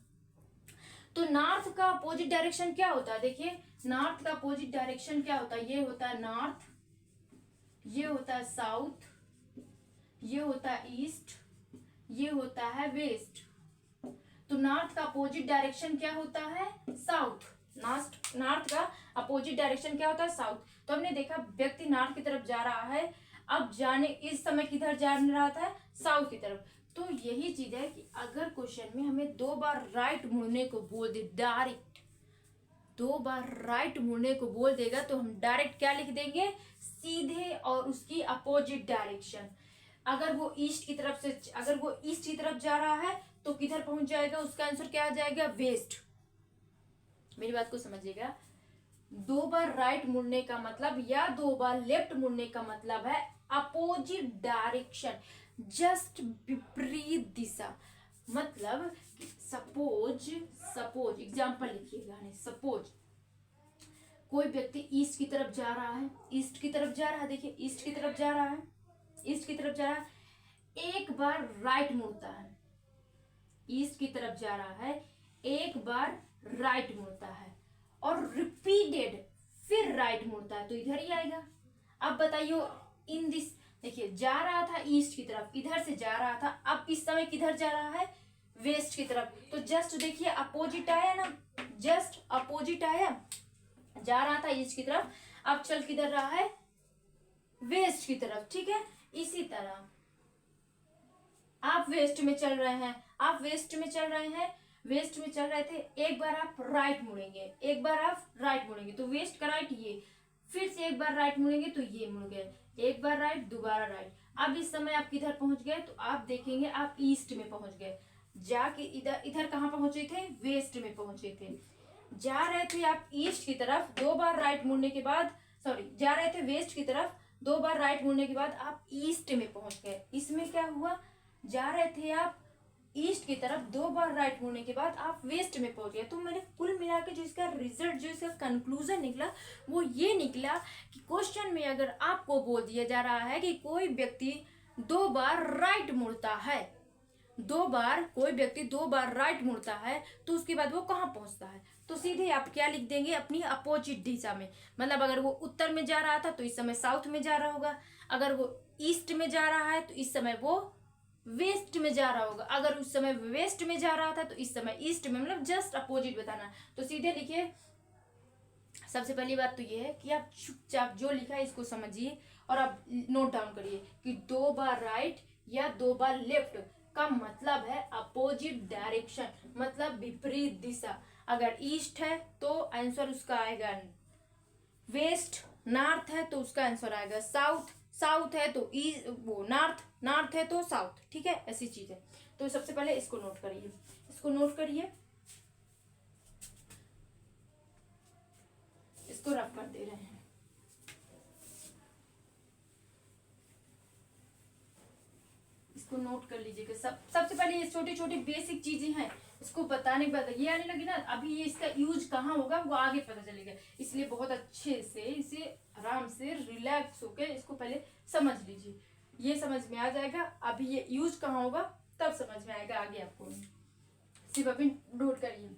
तो नॉर्थ का अपोजिट डायरेक्शन क्या होता है, देखिए नॉर्थ का अपोजिट डायरेक्शन क्या होता है, ये होता है नॉर्थ, ये होता है साउथ, ये होता है ईस्ट, ये होता है वेस्ट। तो नॉर्थ का अपोजिट डायरेक्शन क्या होता है, साउथ। नॉर्थ का अपोजिट डायरेक्शन क्या होता है, साउथ। तो हमने देखा व्यक्ति नॉर्थ की तरफ जा रहा है, अब जाने इस समय किधर जा रहा था, साउथ की तरफ। तो यही चीज है कि अगर क्वेश्चन में हमें 2 बार राइट मुड़ने को बोल दे, डायरेक्ट 2 बार राइट मुड़ने को बोल देगा, तो हम डायरेक्ट क्या लिख देंगे, सीधे और उसकी अपोजिट डायरेक्शन। अगर वो ईस्ट की तरफ से, अगर वो ईस्ट की तरफ जा रहा है तो किधर पहुंच जाएगा, उसका आंसर क्या आ जाएगा, वेस्ट। मेरी बात को समझिएगा, 2 बार राइट मुड़ने का मतलब या 2 बार लेफ्ट मुड़ने का मतलब है अपोजिट डायरेक्शन, जस्ट विपरीत दिशा। मतलब सपोज एग्जाम्पल लिखिएगा, सपोज कोई व्यक्ति ईस्ट की तरफ जा रहा है, ईस्ट की तरफ जा रहा है, देखिए ईस्ट की तरफ जा रहा है, ईस्ट की तरफ जा रहा है, एक बार राइट मुड़ता है, ईस्ट की तरफ जा रहा है, एक बार राइट मुड़ता है, और रिपीटेड फिर राइट मुड़ता है, तो इधर ही आएगा। अब बताइए इन दिस, देखिए जा रहा था ईस्ट की तरफ, इधर से जा रहा था, अब इस समय किधर जा रहा है, वेस्ट की तरफ। तो जस्ट देखिए अपोजिट आया ना, जस्ट अपोजिट आया, जा रहा था ईस्ट की तरफ, अब चल किधर रहा है, वेस्ट की तरफ, ठीक है। इसी तरह आप वेस्ट में चल रहे हैं, आप वेस्ट में चल रहे हैं, वेस्ट में चल रहे थे, एक बार आप राइट मुड़ेंगे, एक बार आप राइट मुड़ेंगे, तो वेस्ट का राइट ये, फिर से एक बार राइट मुड़ेंगे तो ये मुड़ गए, एक बार राइट, दोबारा राइट। अब इस समय आप किधर पहुंच गए, तो आप देखेंगे आप ईस्ट में पहुंच गए, जाके इधर इधर कहाँ पहुंचे थे, वेस्ट में पहुंचे थे। जा रहे थे आप ईस्ट की तरफ, 2 बार राइट मुड़ने के बाद, सॉरी जा रहे थे वेस्ट की तरफ, 2 बार राइट मुड़ने के बाद आप ईस्ट में पहुंच गए। इसमें क्या हुआ, जा रहे थे आप ईस्ट की तरफ, 2 बार राइट मुड़ने के बाद आप वेस्ट में पहुंच गए। तो मैंने कुल मिला के जो इसका रिजल्ट, जो इसका कंक्लूजन निकला, वो ये निकला कि क्वेश्चन में अगर आपको बोल दिया जा रहा है कि कोई व्यक्ति 2 बार राइट मुड़ता है, दो बार कोई व्यक्ति 2 बार राइट मुड़ता है तो उसके बाद वो कहाँ पहुंचता है, तो सीधे आप क्या लिख देंगे, अपनी अपोजिट दिशा में। मतलब अगर वो उत्तर में जा रहा था तो इस समय साउथ में जा रहा होगा, अगर वो ईस्ट में जा रहा है तो इस समय वो वेस्ट में जा रहा होगा, अगर उस समय वेस्ट में जा रहा था तो इस समय ईस्ट में, मतलब जस्ट अपोजिट बताना। तो सीधे लिखिए। सबसे पहली बात तो ये है कि आप चुपचाप जो लिखा है इसको समझिए और आप नोट डाउन करिए कि 2 बार राइट या 2 बार लेफ्ट का मतलब है अपोजिट डायरेक्शन, मतलब विपरीत दिशा। अगर ईस्ट है तो आंसर उसका आएगा वेस्ट, नॉर्थ है तो उसका आंसर आएगा साउथ, साउथ है तो ईस्ट, वो नॉर्थ, नॉर्थ है तो साउथ। ठीक है, ऐसी चीज है। तो सबसे पहले इसको नोट करिए, इसको नोट करिए, इसको रफ कर दे रहे हैं। इसको नोट कर लीजिएगा। सबसे पहले ये छोटी छोटी बेसिक चीजें हैं, इसको बताने के बाद ये आने लगी ना, अभी ये इसका यूज कहाँ होगा वो आगे पता चलेगा। इसलिए बहुत अच्छे से इसे आराम से रिलैक्स होकर इसको पहले समझ लीजिए, ये समझ में आ जाएगा। अभी ये यूज कहाँ होगा तब समझ में आएगा आगे आपको। सिर्फ अभी नोट करिए।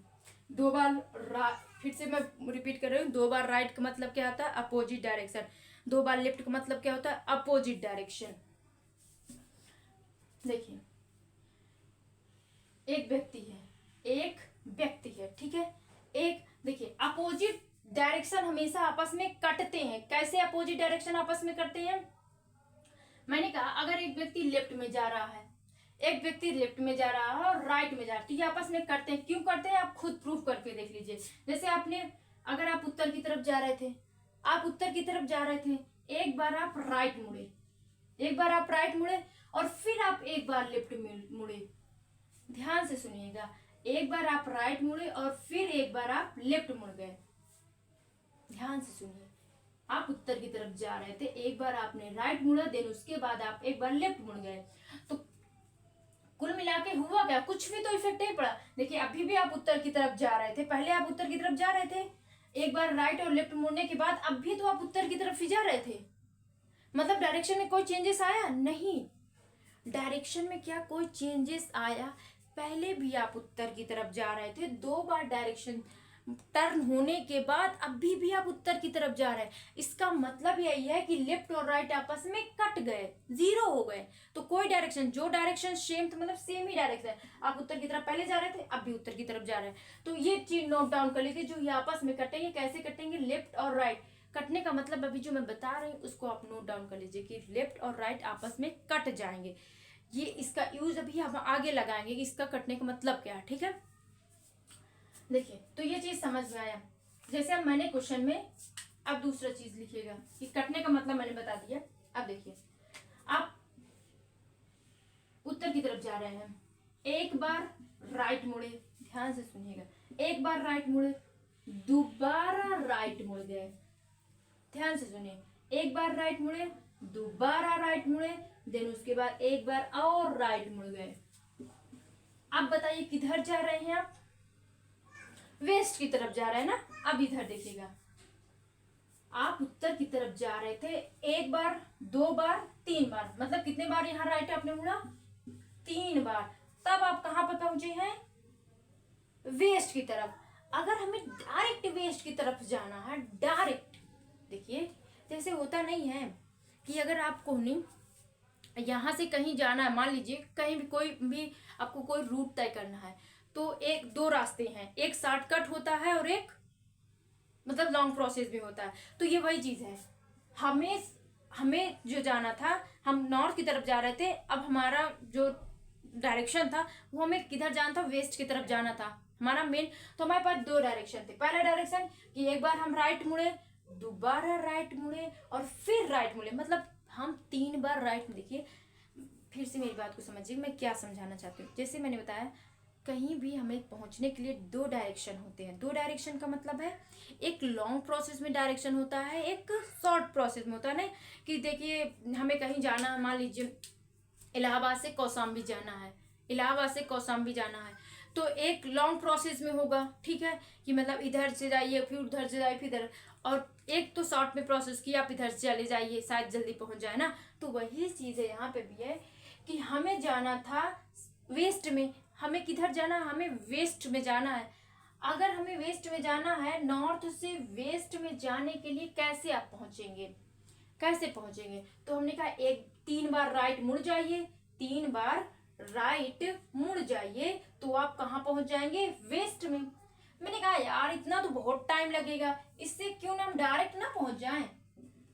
2 बार फिर से मैं रिपीट कर रही हूँ, 2 बार राइट का मतलब क्या होता है, अपोजिट डायरेक्शन। 2 बार लेफ्ट का मतलब क्या होता है, अपोजिट डायरेक्शन। देखिए, एक व्यक्ति है, एक व्यक्ति है, ठीक है। एक देखिए, अपोजिट डायरेक्शन हमेशा आपस में कटते हैं। कैसे अपोजिट डायरेक्शन आपस में कटते हैं, मैंने कहा अगर एक व्यक्ति लेफ्ट में जा रहा है, एक व्यक्ति लेफ्ट में जा रहा है और राइट में जा रहा है, तो ये आपस में करते हैं। क्यों करते हैं आप खुद प्रूफ करके देख लीजिए। जैसे आपने, अगर आप उत्तर की तरफ जा रहे थे, आप उत्तर की तरफ जा रहे थे, एक बार आप राइट मुड़े, एक बार आप राइट मुड़े और फिर आप एक बार लेफ्ट में मुड़े। ध्यान से सुनिएगा, एक बार आप राइट मुड़े और फिर एक बार आप लेफ्ट मुड़ गए। ध्यान से सुनिए, आप उत्तर की तरफ जा रहे थे, एक बार आपने राइट मुड़ा, देन उसके बाद आप एक बार लेफ्ट मुड़ गए। तो कुल मिला के हुआ क्या, कुछ भी तो इफेक्ट नहीं पड़ा। देखिए, अभी भी आप उत्तर की तरफ जा रहे थे, पहले आप उत्तर की तरफ जा रहे थे, एक बार राइट और लेफ्ट मुड़ने के बाद अब भी तो आप उत्तर की तरफ ही जा रहे थे। मतलब डायरेक्शन में कोई चेंजेस आया नहीं। डायरेक्शन में क्या कोई चेंजेस आया, पहले भी आप उत्तर की तरफ जा रहे थे, 2 बार डायरेक्शन टर्न होने के बाद अभी भी आप उत्तर की तरफ जा रहे हैं। इसका मतलब यही है कि लेफ्ट और राइट आपस में कट गए, जीरो हो गए। तो कोई डायरेक्शन, जो डायरेक्शन सेम था, मतलब सेम ही डायरेक्शन, आप उत्तर की तरफ पहले जा रहे थे, अब भी उत्तर की तरफ जा रहे हैं, तो ये चीज नोट डाउन कर लीजिए। जो ये आपस में कटेंगे, कैसे कटेंगे, लेफ्ट और राइट। कटने का मतलब अभी जो मैं बता रही हूँ उसको आप नोट डाउन कर लीजिए कि लेफ्ट और राइट आपस में कट जाएंगे। ये इसका यूज अभी हम आगे लगाएंगे कि इसका कटने का मतलब क्या है, ठीक है। देखिए, तो ये चीज समझ में आया। जैसे अब मैंने क्वेश्चन में अब दूसरा चीज लिखिएगा कि कटने का मतलब मैंने बता दिया। अब देखिए, आप उत्तर की तरफ जा रहे हैं, एक बार राइट मुड़े, ध्यान से सुनिएगा, एक बार राइट मुड़े, दोबारा राइट मुड़ गए। ध्यान से सुनिए, एक बार राइट मुड़े, दोबारा राइट मुड़े, देन उसके बाद एक बार और राइट मुड़ गए। अब बताइए किधर जा रहे हैं आप, वेस्ट की तरफ जा रहे हैं ना। अब इधर देखिएगा, आप उत्तर की तरफ जा रहे थे, एक बार, 2 बार, 3 बार, मतलब कितने बार यहाँ राइट आपने मुड़ा, 3 बार। तब आप कहां पर पहुंचे हैं, वेस्ट की तरफ। अगर हमें डायरेक्ट वेस्ट की तरफ जाना है, डायरेक्ट, देखिए जैसे होता नहीं है कि अगर आपको नहीं यहाँ से कहीं जाना है, मान लीजिए कहीं भी कोई भी आपको कोई रूट तय करना है, तो एक दो रास्ते हैं, एक शॉर्टकट होता है और एक मतलब लॉन्ग प्रोसेस भी होता है। तो ये वही चीज है, हमें जो जाना था, हम नॉर्थ की तरफ जा रहे थे, अब हमारा जो डायरेक्शन था वो हमें किधर जाना था, वेस्ट की तरफ जाना था हमारा मेन। तो हमारे पास 2 डायरेक्शन थे। पहला डायरेक्शन कि एक बार हम राइट मुड़े, दोबारा राइट मुड़े और फिर राइट मुड़े, मतलब हम 3 बार राइट। देखिए फिर से मेरी बात को समझिए, मैं क्या समझाना चाहती हूँ। जैसे मैंने बताया, कहीं भी हमें पहुंचने के लिए 2 डायरेक्शन होते हैं। 2 डायरेक्शन का मतलब है एक लॉन्ग प्रोसेस में डायरेक्शन होता है, एक शॉर्ट प्रोसेस में होता है ना। कि देखिए हमें कहीं जाना है, मान लीजिए इलाहाबाद से कौशाम्बी जाना है, इलाहाबाद से कौशाम्बी जाना है, तो एक लॉन्ग प्रोसेस में होगा, ठीक है, कि मतलब इधर से जाइए फिर उधर से जाइए फिर इधर, और एक तो शॉर्ट में प्रोसेस की आप इधर से चले जाइए, शायद जल्दी पहुंच जाए ना। तो वही चीज़ है यहाँ पे भी है कि हमें जाना था वेस्ट में। हमें किधर जाना है? हमें वेस्ट में जाना है। अगर हमें वेस्ट में जाना है, नॉर्थ से वेस्ट में जाने के लिए कैसे आप पहुंचेंगे? कैसे पहुंचेंगे? तो हमने कहा 3 बार राइट मुड़ जाइए, 3 बार राइट मुड़ जाइए तो आप कहाँ पहुंच जाएंगे? वेस्ट में। मैंने कहा यार इतना तो बहुत टाइम लगेगा, इससे क्यों ना हम डायरेक्ट ना पहुंच जाएं।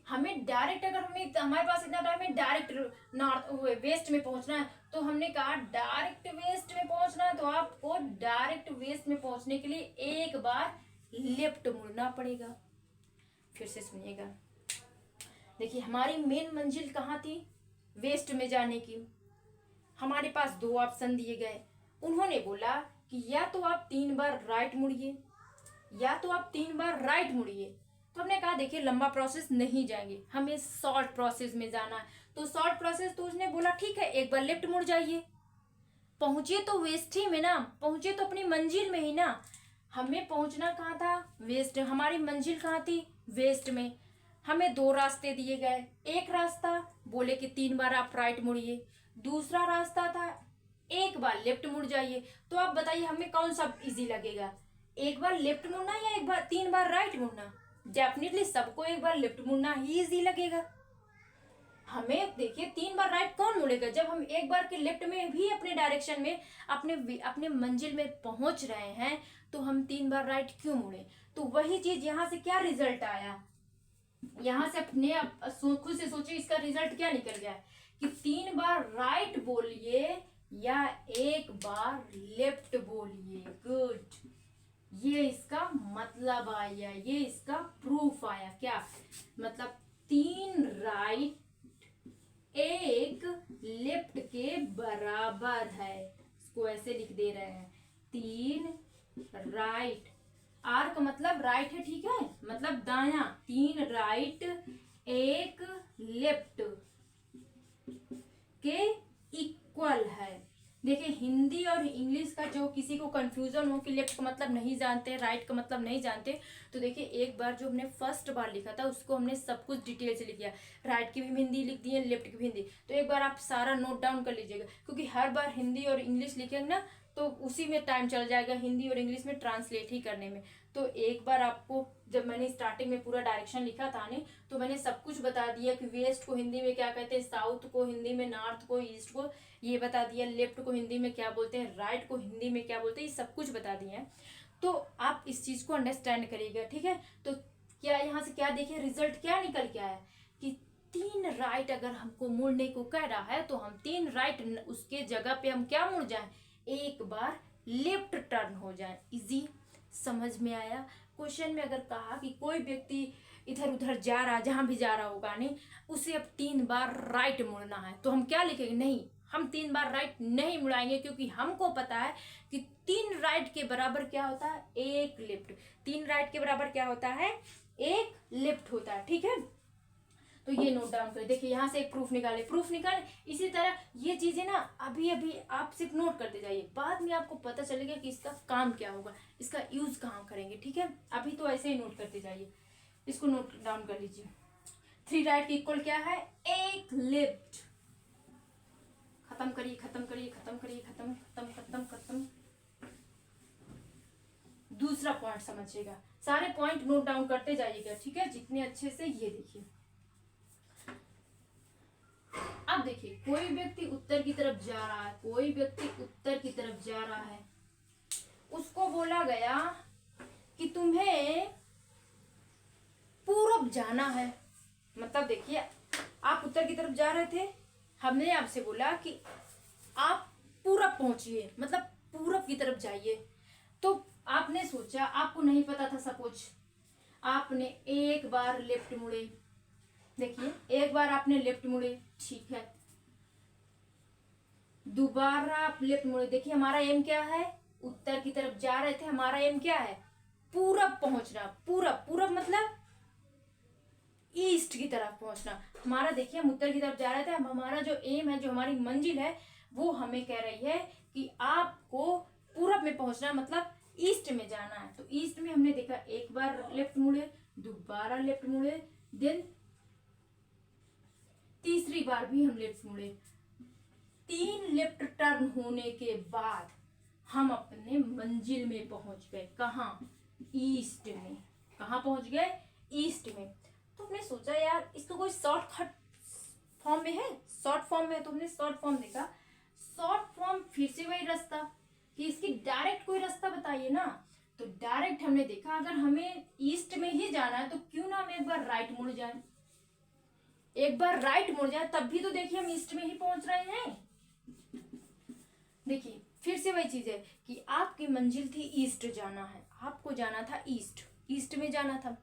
हमें डायरेक्ट, अगर हमारे पास इतना टाइम है डायरेक्ट नॉर्थ वेस्ट में पहुंचना है, तो हमने कहा डायरेक्ट वेस्ट में पहुंचना है, तो आपको डायरेक्ट वेस्ट में पहुंचने के लिए एक बार लेफ्ट मुड़ना पड़ेगा। फिर से सुनिएगा, देखिए हमारी मेन मंजिल कहाँ थी? वेस्ट में जाने की। हमारे पास 2 ऑप्शन दिए गए। उन्होंने बोला कि या तो आप 3 बार राइट मुड़िए, या तो आप 3 बार राइट मुड़िए। तो हमने कहा देखिए लंबा प्रोसेस नहीं जाएंगे, हमें शॉर्ट प्रोसेस में जाना है। तो शॉर्ट प्रोसेस, तो उसने बोला ठीक है एक बार लेफ्ट मुड़ जाइए। पहुंचे तो वेस्ट ही में ना, पहुंचे तो अपनी मंजिल में ही ना। हमें पहुंचना कहाँ था? वेस्ट। हमारी मंजिल कहाँ थी? वेस्ट में। हमें 2 रास्ते दिए गए। एक रास्ता बोले कि 3 बार आप राइट मुड़िए, दूसरा रास्ता था एक बार लेफ्ट मुड़ जाइए। तो आप बताइए हमें कौन सा इजी लगेगा? एक बार लेफ्ट मुड़ना या एक बार 3 बार राइट मुड़ना? डेफिनेटली सबको एक बार लेफ्ट मुड़ना ही इजी लगेगा। हमें देखिए 3 बार राइट कौन मुड़ेगा? जब हम एक बार के लेफ्ट में भी अपने डायरेक्शन में अपने मंजिल में पहुंच रहे हैं, तो हम 3 बार राइट क्यों मुड़े? तो वही चीज यहाँ से क्या रिजल्ट आया? यहाँ से अपने खुद से सोचिए इसका रिजल्ट क्या निकल गया कि 3 बार राइट बोलिए या एक बार लेफ्ट बोलिए। गुड, ये इसका मतलब आया, ये इसका प्रूफ आया। क्या मतलब? 3 राइट एक लेफ्ट के बराबर है। इसको ऐसे लिख दे रहे हैं, 3 राइट। आर का मतलब राइट है, ठीक है, मतलब दाया। 3 राइट एक लेफ्ट के इक्वल है। देखिए हिंदी और इंग्लिश का जो किसी को कंफ्यूजन हो कि लेफ्ट का मतलब नहीं जानते, राइट का मतलब नहीं जानते, तो देखिए एक बार जो हमने फर्स्ट बार लिखा था उसको हमने सब कुछ डिटेल से लिख दिया। राइट की भी हिंदी लिख दी है, लेफ्ट की भी हिंदी। तो एक बार आप सारा नोट डाउन कर लीजिएगा, क्योंकि हर बार हिंदी और इंग्लिश लिखेंगे ना तो उसी में टाइम चल जाएगा, हिंदी और इंग्लिश में ट्रांसलेट ही करने में। तो एक बार आपको, जब मैंने स्टार्टिंग में पूरा डायरेक्शन लिखा था ने, तो मैंने सब कुछ बता दिया कि वेस्ट को हिंदी में क्या कहते हैं, साउथ को हिंदी में, नॉर्थ को, ईस्ट को ये बता दिया, लेफ्ट को हिंदी में क्या बोलते हैं, राइट को हिंदी में क्या बोलते हैं, ये सब कुछ बता दिए हैं। तो आप इस चीज को अंडरस्टैंड करिएगा, ठीक है। तो क्या यहाँ से क्या देखिए रिजल्ट क्या निकल के आया कि 3 राइट अगर हमको मुड़ने को कह रहा है तो हम 3 राइट उसके जगह पे हम क्या मुड़ जाए, एक बार लेफ्ट टर्न हो जाए। इजी समझ में आया? क्वेश्चन में अगर कहा कि कोई व्यक्ति इधर उधर जा रहा, जहां भी जा रहा होगा नहीं, उसे अब 3 बार राइट मुड़ना है, तो हम क्या लिखेंगे? नहीं, हम 3 बार राइट नहीं मुड़ाएंगे, क्योंकि हमको पता है कि 3 राइट के बराबर क्या होता है, एक लेफ्ट। 3 राइट के बराबर क्या होता है, एक लेफ्ट होता है, ठीक है। तो ये नोट डाउन करें। देखिए यहाँ से एक प्रूफ निकाले, प्रूफ निकाले। इसी तरह ये चीजें ना अभी अभी आप सिर्फ नोट करते जाइए, बाद में आपको पता चलेगा कि इसका काम क्या होगा, इसका यूज कहाँ करेंगे, ठीक है। अभी तो ऐसे ही नोट करते जाइए, इसको नोट डाउन कर लीजिए। 3 राइट के इक्वल क्या है, एक लेफ्ट। खत्म करिए, खत्म करिए, खत्म करिए, खत्म खत्म खत्म खत्म। दूसरा पॉइंट समझिएगा, सारे पॉइंट नोट डाउन करते जाइएगा, ठीक है, जितने अच्छे से। ये देखिए, अब देखिए कोई व्यक्ति उत्तर की तरफ जा रहा है, कोई व्यक्ति उत्तर की तरफ जा रहा है, उसको बोला गया कि तुम्हें पूरब जाना है। मतलब देखिए आप उत्तर की तरफ जा रहे थे, हमने आपसे बोला कि आप पूरब पहुंचिए, मतलब पूरब की तरफ जाइए। तो आपने सोचा, आपको नहीं पता था सपोज, आपने एक बार लेफ्ट मुड़े, देखिए एक बार आपने लेफ्ट मुड़े, ठीक है, दोबारा आप लेफ्ट मुड़े। देखिए हमारा एम क्या है, उत्तर की तरफ जा रहे थे, हमारा एम क्या है, पूरब पहुंचना। पूरब, पूरब मतलब ईस्ट की तरफ पहुंचना। हमारा देखिए हम उत्तर की तरफ जा रहे थे, हमारा जो एम है, जो हमारी मंजिल है, वो हमें कह रही है कि आपको पूरब में पहुंचना, मतलब ईस्ट में जाना है। तो ईस्ट में हमने देखा एक बार लेफ्ट मुड़े, दोबारा लेफ्ट मुड़े, देन तीसरी बार भी हम लेफ्ट मुड़े। 3 लेफ्ट टर्न होने के बाद हम अपने मंजिल में पहुंच गए। कहाँ? ईस्ट में। कहाँ पहुंच गए? ईस्ट में। तो हमने सोचा यार इसको कोई शॉर्टकट फॉर्म में है, शॉर्ट फॉर्म में है, तो हमने शॉर्ट फॉर्म देखा। शॉर्ट फॉर्म फिर से वही रास्ता कि इसकी डायरेक्ट कोई रास्ता बताइए ना। तो डायरेक्ट हमने देखा अगर हमें ईस्ट में ही जाना है तो क्यों ना हम एक बार राइट मुड़ जाए, एक बार राइट मुड़ जाए, तब भी तो देखिए हम ईस्ट में ही पहुंच रहे हैं। देखिए फिर से वही चीज है कि आपकी मंजिल थी ईस्ट जाना है, आपको जाना था ईस्ट, ईस्ट में जाना था।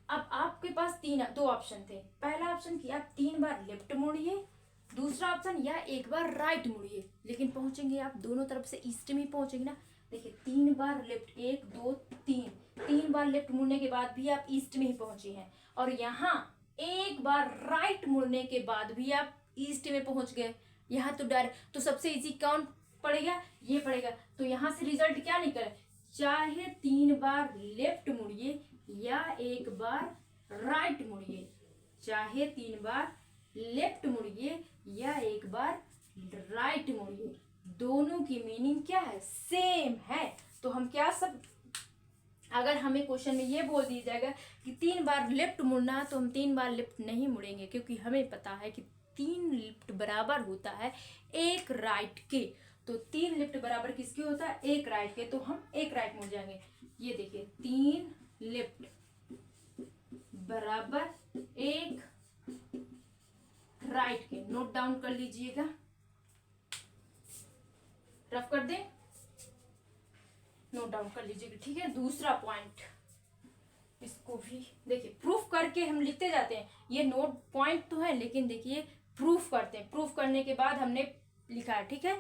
अब आपके पास दो ऑप्शन थे। पहला ऑप्शन कि आप 3 बार लेफ्ट मुड़िए, दूसरा ऑप्शन या एक बार राइट मुड़िए, लेकिन पहुंचेंगे आप दोनों तरफ से ईस्ट में ही पहुंचेंगे ना। देखिए 3 बार लेफ्ट, 1 2 3, 3 बार लेफ्ट मुड़ने के बाद भी आप ईस्ट में ही पहुंचे हैं, और यहाँ एक बार राइट मुड़ने के बाद भी आप ईस्ट में पहुंच गए। यहाँ तो डायरेक्ट, तो सबसे इजी कौन पड़ेगा? ये पड़ेगा। तो यहाँ से रिजल्ट क्या निकले? चाहे 3 बार लेफ्ट मुड़िए या एक बार राइट मुड़िए, चाहे 3 बार लेफ्ट मुड़िए या एक बार राइट मुड़िए, दोनों की मीनिंग क्या है? सेम है। तो हम क्या सब, अगर हमें क्वेश्चन में ये बोल दिया जाएगा कि 3 बार लेफ्ट मुड़ना, तो हम 3 बार लेफ्ट नहीं मुड़ेंगे, क्योंकि हमें पता है कि 3 लेफ्ट बराबर होता है 1 राइट के। तो 3 लेफ्ट बराबर किसके होता है? 1 राइट के। तो हम 1 राइट मुड़ जाएंगे। ये देखिए 3 लेफ्ट बराबर 1 राइट के। नोट डाउन कर लीजिएगा, रफ कर दें, नोट डाउन कर लीजिएगा, ठीक है। दूसरा पॉइंट, इसको भी देखिए प्रूफ करके हम लिखते जाते हैं। ये नोट पॉइंट तो है, लेकिन देखिए प्रूफ करते हैं, प्रूफ करने के बाद हमने लिखा है, ठीक है।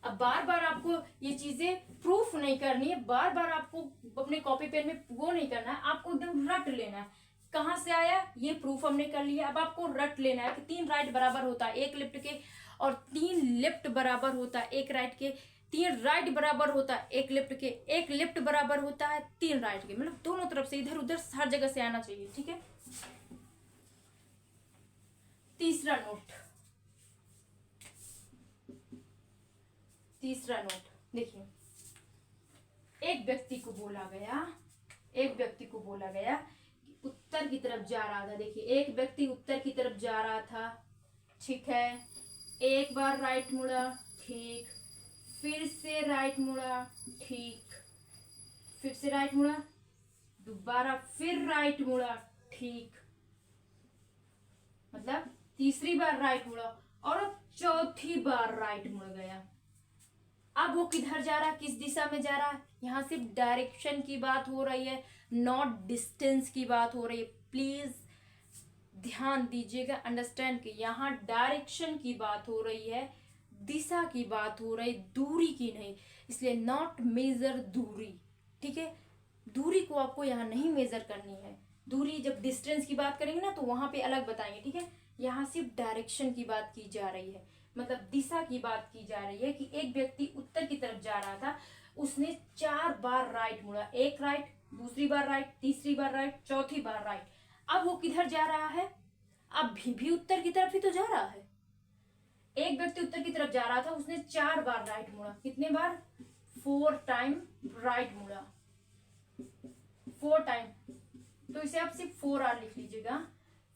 अब बार बार आपको ये चीजें प्रूफ नहीं करनी है, बार बार आपको अपने कॉपी पेन में वो नहीं करना है, आपको एकदम रट लेना है। कहाँ से आया? ये प्रूफ हमने कर लिया। अब आपको रट लेना है कि 3 राइट बराबर होता है 1 लेफ्ट के, और 3 लेफ्ट बराबर होता है 1 राइट के, 3 राइट बराबर होता है 1 लेफ्ट के, 1 लेफ्ट बराबर होता है 3 राइट के। मतलब दोनों तरफ से, इधर उधर हर जगह से आना चाहिए, ठीक है। तीसरा नोट, देखिए एक व्यक्ति को बोला गया कि उत्तर की तरफ जा रहा था। देखिए एक व्यक्ति उत्तर की तरफ जा रहा था, ठीक है। एक बार राइट मुड़ा, ठीक, फिर से राइट मुड़ा, ठीक, फिर से राइट मुड़ा, दोबारा फिर राइट मुड़ा, ठीक, मतलब तीसरी बार राइट मुड़ा, और अब चौथी बार राइट मुड़ गया। अब वो किधर जा रहा है? किस दिशा में जा रहा है? यहाँ सिर्फ डायरेक्शन की बात हो रही है, नॉट डिस्टेंस की बात हो रही है। प्लीज ध्यान दीजिएगा, अंडरस्टैंड कि यहाँ डायरेक्शन की बात हो रही है, दिशा की बात हो रही, दूरी की नहीं। इसलिए नॉट मेजर दूरी, ठीक है। दूरी को आपको यहाँ नहीं मेजर करनी है। दूरी जब डिस्टेंस की बात करेंगे ना तो वहां पे अलग बताएंगे, ठीक है। यहाँ सिर्फ डायरेक्शन की बात की जा रही है, मतलब दिशा की बात की जा रही है कि एक व्यक्ति उत्तर की तरफ जा रहा था, उसने 4 बार राइट मुड़ा, 1 राइट, दूसरी बार राइट, तीसरी बार राइट, चौथी बार राइट। अब वो किधर जा रहा है? अब भी उत्तर की तरफ ही तो जा रहा है। एक व्यक्ति उत्तर की तरफ जा रहा था, उसने 4 बार राइट मुड़ा। कितने बार? 4 टाइम राइट मुड़ा, 4 टाइम। तो इसे आप सिर्फ 4R लिख लीजिएगा।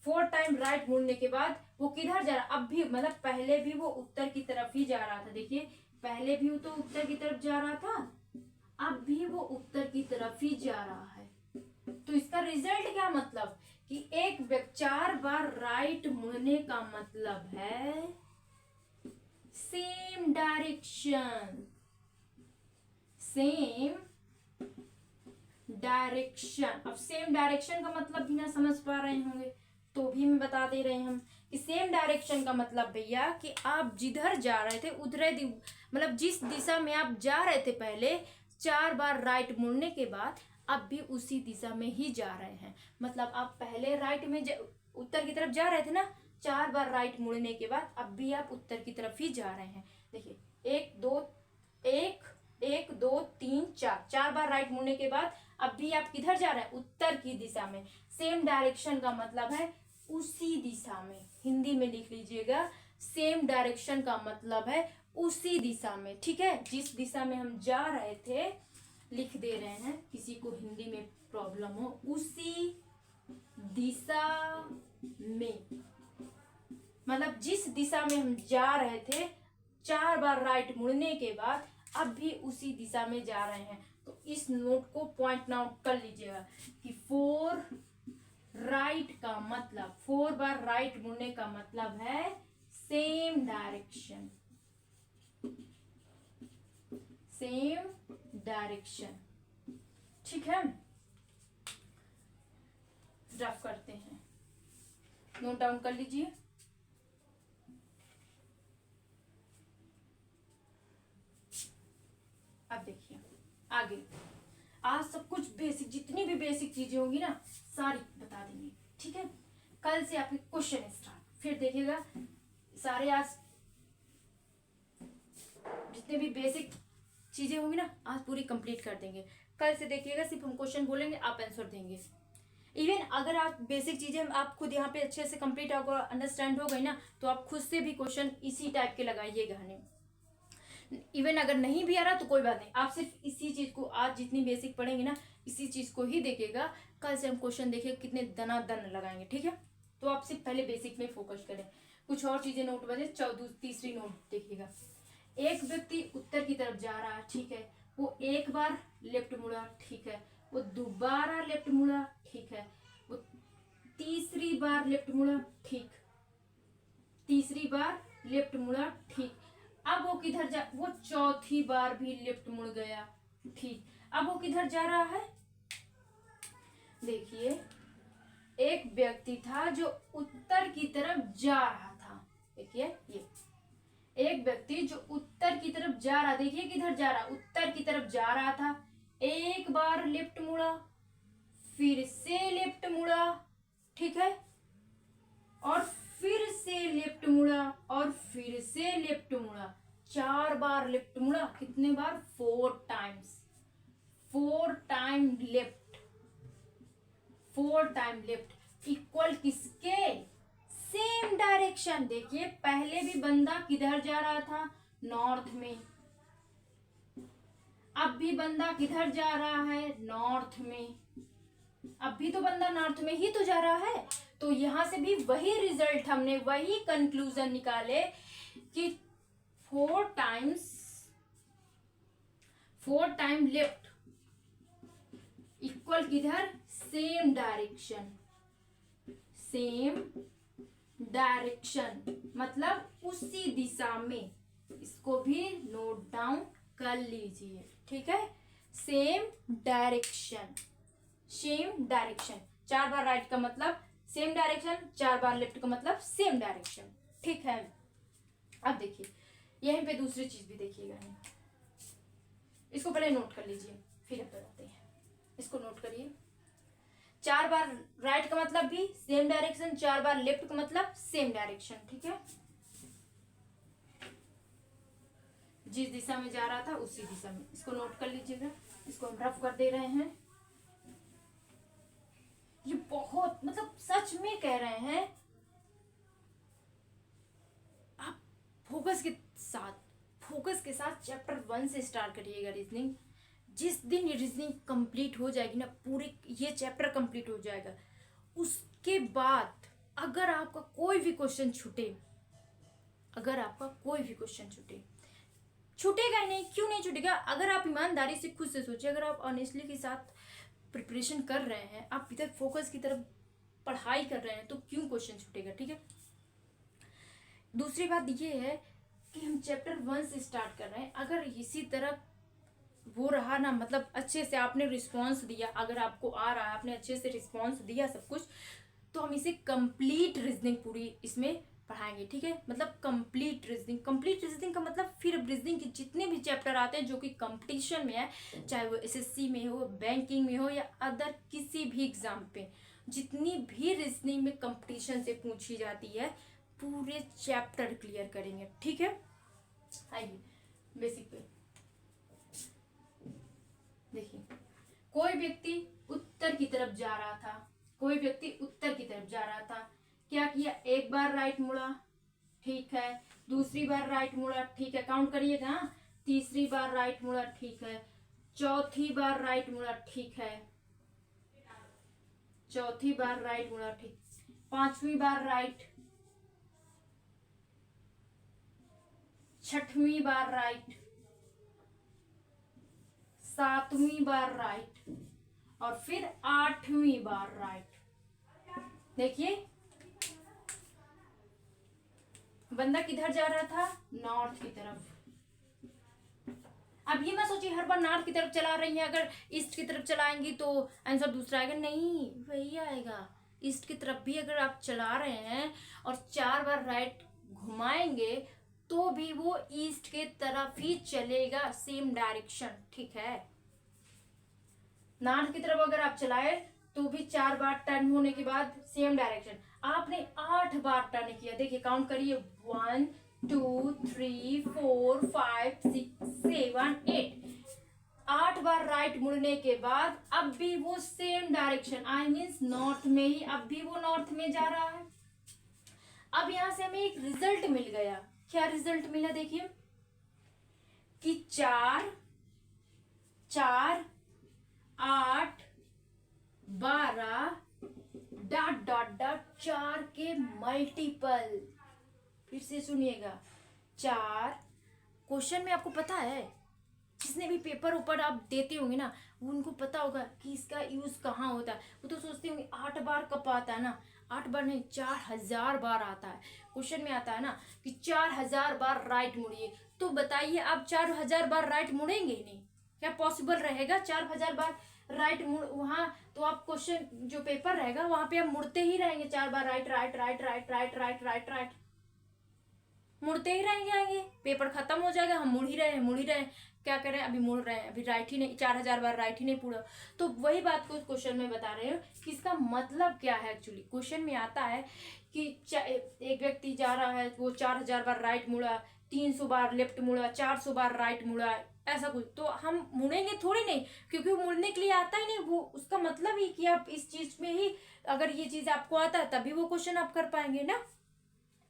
4 टाइम राइट मुड़ने के बाद वो किधर जा रहा? अब भी, मतलब पहले भी वो उत्तर की तरफ ही जा रहा था। देखिए पहले भी वो तो उत्तर की तरफ जा रहा था, अब भी वो उत्तर की तरफ ही जा रहा है। तो इसका रिजल्ट क्या मतलब कि एक व्यक्ति 4 बार राइट मुड़ने का मतलब है सेम डायरेक्शन, सेम डायरेक्शन। अब सेम डायरेक्शन का मतलब भी ना समझ पा रहे होंगे तो भी मैं बता दे रहे हैं हम कि सेम डायरेक्शन का मतलब भैया कि आप जिधर जा रहे थे उधर, मतलब जिस दिशा में आप जा रहे थे पहले, 4 बार राइट मुड़ने के बाद अब भी उसी दिशा में ही जा रहे हैं। मतलब आप पहले राइट में उत्तर की तरफ जा रहे थे ना, 4 बार राइट मुड़ने के बाद अब भी आप उत्तर की तरफ ही जा रहे हैं। देखिए 1 2 3 4, 4 बार राइट मुड़ने के बाद अब भी आप किधर जा रहे हैं? उत्तर की दिशा में। सेम डायरेक्शन का मतलब है उसी दिशा में। हिंदी में लिख लीजिएगा, सेम डायरेक्शन का मतलब है उसी दिशा में, ठीक है। जिस दिशा में हम जा रहे थे, लिख दे रहे हैं, किसी को हिंदी में प्रॉब्लम हो, उसी दिशा में, मतलब जिस दिशा में हम जा रहे थे 4 बार राइट मुड़ने के बाद अब भी उसी दिशा में जा रहे हैं। तो इस नोट को पॉइंट आउट कर लीजिएगा कि 4 राइट का मतलब, 4 बार राइट मुड़ने का मतलब है सेम डायरेक्शन, सेम डायरेक्शन, ठीक है। रफ करते हैं, नोट डाउन कर लीजिए। अब देखिए आगे, आज सब कुछ बेसिक, जितनी भी बेसिक चीजें होंगी ना सारी बता देंगे, ठीक है। कल से आपके क्वेश्चन स्टार्ट, फिर देखिएगा सारे आज जितने भी बेसिक चीजें होंगी ना आज पूरी कंप्लीट कर देंगे। कल से देखिएगा सिर्फ हम क्वेश्चन बोलेंगे, आप आंसर देंगे। इवन अगर आप बेसिक चीजें आप खुद यहाँ पे अच्छे से कंप्लीट होगा, अंडरस्टैंड हो गई ना, तो आप खुद से भी क्वेश्चन इसी टाइप के लगाइएगा हमें। इवन अगर नहीं भी आ रहा तो कोई बात नहीं, आप सिर्फ इसी चीज को आज जितनी बेसिक पढ़ेंगे ना इसी चीज को ही देखिएगा। कल से हम क्वेश्चन देखिए कितने दनादन लगाएंगे, ठीक है। तो आप सिर्फ पहले बेसिक में फोकस करें, कुछ और चीजें नोट बने। तीसरी नोट देखिएगा, एक व्यक्ति उत्तर की तरफ जा रहा है, ठीक है, वो एक बार लेफ्ट मुड़ा, ठीक है, वो दोबारा लेफ्ट मुड़ा, ठीक है, वो तीसरी बार लेफ्ट मुड़ा, ठीक, तीसरी बार लेफ्ट मुड़ा, ठीक। अब वो किधर जा, वो चौथी बार भी लेफ्ट मुड़ गया, ठीक। अब वो किधर जा रहा है, देखिए एक व्यक्ति था जो उत्तर की तरफ जा रहा था, देखिए ये एक व्यक्ति जो उत्तर की तरफ जा रहा, देखिए किधर जा रहा, उत्तर की तरफ जा रहा था, एक बार लेफ्ट मुड़ा, फिर से लेफ्ट मुड़ा, ठीक है, और फिर से लेफ्ट मुड़ा, और फिर से लेफ्ट मुड़ा, 4 बार लेफ्ट मुड़ा। कितने बार, 4 times, 4 time left, 4 time left equal किसके, सेम डायरेक्शन। देखिए पहले भी बंदा किधर जा रहा था, नॉर्थ में, अब भी बंदा किधर जा रहा है, नॉर्थ में, अब भी तो बंदा नॉर्थ में ही तो जा रहा है। तो यहां से भी वही रिजल्ट, हमने वही कंक्लूजन निकाले कि 4 टाइम लेफ्ट इक्वल किधर, सेम डायरेक्शन, सेम डायरेक्शन मतलब उसी दिशा में। इसको भी नोट डाउन कर लीजिए, ठीक है। सेम डायरेक्शन, सेम डायरेक्शन, 4 बार राइट का मतलब सेम डायरेक्शन, 4 बार लेफ्ट का मतलब सेम डायरेक्शन, ठीक है। अब देखिए यहीं पे दूसरी चीज भी देखिएगा, इसको पहले नोट कर लीजिए फिर अब बताते हैं। इसको नोट करिए, 4 बार राइट का मतलब भी सेम डायरेक्शन, 4 बार लेफ्ट का मतलब सेम डायरेक्शन, ठीक है। जिस दिशा में जा रहा था उसी दिशा में, इसको नोट कर लीजिएगा। इसको हम रफ कर दे रहे हैं। ये बहुत मतलब सच में कह रहे हैं, आप फोकस के साथ चैप्टर 1 से स्टार्ट करिएगा रीजनिंग। जिस दिन ये रीजनिंग कंप्लीट हो जाएगी ना, पूरे ये चैप्टर कंप्लीट हो जाएगा, उसके बाद अगर आपका कोई भी क्वेश्चन छूटे, अगर आपका कोई भी क्वेश्चन छूटेगा नहीं, क्यों नहीं छूटेगा, अगर आप ईमानदारी से खुद से सोचिए, अगर आप ऑनेस्टली के साथ प्रिपरेशन कर रहे हैं, आप इधर फोकस की तरफ पढ़ाई कर रहे हैं, तो क्यों क्वेश्चन छूटेगा, ठीक है। दूसरी बात ये है कि हम चैप्टर 1 से स्टार्ट कर रहे हैं, अगर इसी तरह वो रहा ना, मतलब अच्छे से आपने रिस्पॉन्स दिया, अगर आपको आ रहा है, आपने अच्छे से रिस्पॉन्स दिया सब कुछ, तो हम इसे कंप्लीट रीजनिंग पूरी इसमें पढ़ाएंगे, ठीक है। मतलब कंप्लीट रीजनिंग का मतलब फिर रीजनिंग के जितने भी चैप्टर आते हैं जो कि कंपटीशन में है, चाहे वो एसएससी में हो, बैंकिंग में हो, या अदर किसी भी एग्जाम पे, जितनी भी रीजनिंग में कंपटीशन से पूछी जाती है, पूरे चैप्टर क्लियर करेंगे, ठीक है। आइए बेसिक पे देखिए, कोई व्यक्ति उत्तर की तरफ जा रहा था, कोई व्यक्ति उत्तर की तरफ जा रहा था, क्या किया, एक बार राइट मुड़ा, ठीक है। दूसरी बार राइट मुड़ा, ठीक है, काउंट करिएगा। हाँ? तीसरी बार राइट मुड़ा, ठीक है। चौथी बार राइट मुड़ा, ठीक है। चौथी बार राइट मुड़ा, ठीक। पांचवी बार राइट। छठवीं बार राइट। सातवीं बार राइट। और फिर आठवीं बार राइट। देखिए बंदा किधर जा रहा था, नॉर्थ की तरफ। अब ये मैं सोचिए हर बार नॉर्थ की तरफ चला रही है, अगर ईस्ट की तरफ चलाएंगी तो आंसर दूसरा आएगा, नहीं वही आएगा। ईस्ट की तरफ भी अगर आप चला रहे हैं और 4 बार राइट घुमाएंगे तो भी वो ईस्ट के तरफ ही चलेगा, सेम डायरेक्शन, ठीक है। नॉर्थ की तरफ अगर आप चलाए तो भी 4 बार टर्न होने के बाद सेम डायरेक्शन। आपने 8 बार टर्न किया, देखिए काउंट करिए, 1 2 3 4 5 6 7 8। 8 बार राइट मुड़ने के बाद अब भी वो same direction, I means north में ही, अब भी वो नॉर्थ में जा रहा है। अब यहां से हमें एक रिजल्ट मिल गया। क्या रिजल्ट मिला, देखिए कि 4 4 8 12 डॉट डॉट डॉट 4 के मल्टीपल। फिर से सुनिएगा, 4। क्वेश्चन में आपको पता है, जिसने भी पेपर ऊपर आप देते होंगे ना, उनको पता होगा कि इसका यूज कहाँ होता है। वो तो सोचते होंगे 8 बार कब आता है ना, 8 बार नहीं 4000 बार आता है। क्वेश्चन में आता है ना कि 4000 बार राइट मुड़िए, तो बताइए आप 4000 बार राइट मुड़ेंगे नहीं, क्या पॉसिबल रहेगा 4000 बार राइट मुड़ वहां? तो आप क्वेश्चन जो पेपर रहेगा वहां पे आप मुड़ते ही रहेंगे 4 बार right right right right right right right right, मुड़ते ही रहेंगे। आगे पेपर खत्म हो जाएगा, हम मुड़ ही रहे हैं मुड़ ही रहे हैं, क्या करें, अभी मुड़ रहे हैं, अभी राइट ही नहीं, 4000 बार राइट ही नहीं पूरा। तो वही बात को क्वेश्चन में बता रहे हो कि इसका मतलब क्या है। एक्चुअली क्वेश्चन में आता है कि एक व्यक्ति जा रहा है, वो 4000 बार राइट मुड़ा, 300 बार लेफ्ट मुड़ा, 400 बार राइट मुड़ा, ऐसा कुछ। तो हम मुड़ेंगे थोड़ी नहीं, क्योंकि वो मुड़ने के लिए आता ही नहीं। वो उसका मतलब ही कि आप इस चीज में ही, अगर ये चीज आपको आता है तभी वो क्वेश्चन आप कर पाएंगे ना।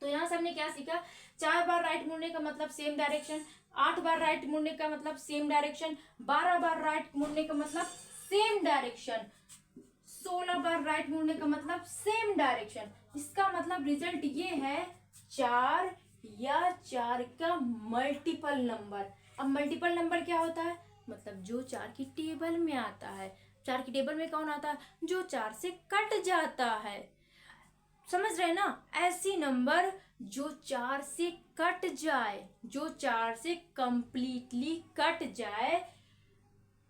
तो यहाँ से हमने क्या सीखा, 4 बार राइट मुड़ने का मतलब सेम डायरेक्शन, 8 बार राइट मुड़ने का मतलब सेम डायरेक्शन, 12 बार राइट मुड़ने का मतलब सेम डायरेक्शन, 16 बार राइट मुड़ने का मतलब सेम डायरेक्शन। इसका मतलब रिजल्ट ये है 4 या 4 का मल्टीपल नंबर। अब मल्टीपल नंबर क्या होता है, मतलब जो 4 की टेबल में आता है। 4 की टेबल में कौन आता है, जो 4 से कट जाता है। समझ रहे ना, ऐसी नंबर जो 4 से कट जाए, जो 4 से कंप्लीटली कट जाए,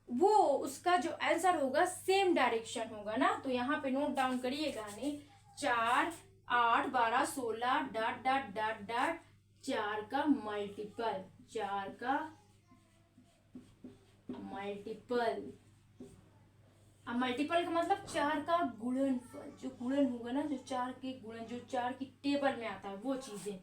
वो उसका जो आंसर होगा सेम डायरेक्शन होगा ना। तो यहाँ पे नोट डाउन करिएगा, नहीं 4 8 12 16 डॉट डॉट डॉट डॉट 4 का मल्टीपल, 4 का मल्टीपल। अब मल्टीपल का मतलब 4 का गुणनफल, जो गुणन होगा ना, जो 4 के गुणन, जो 4 की टेबल में आता है वो चीजें।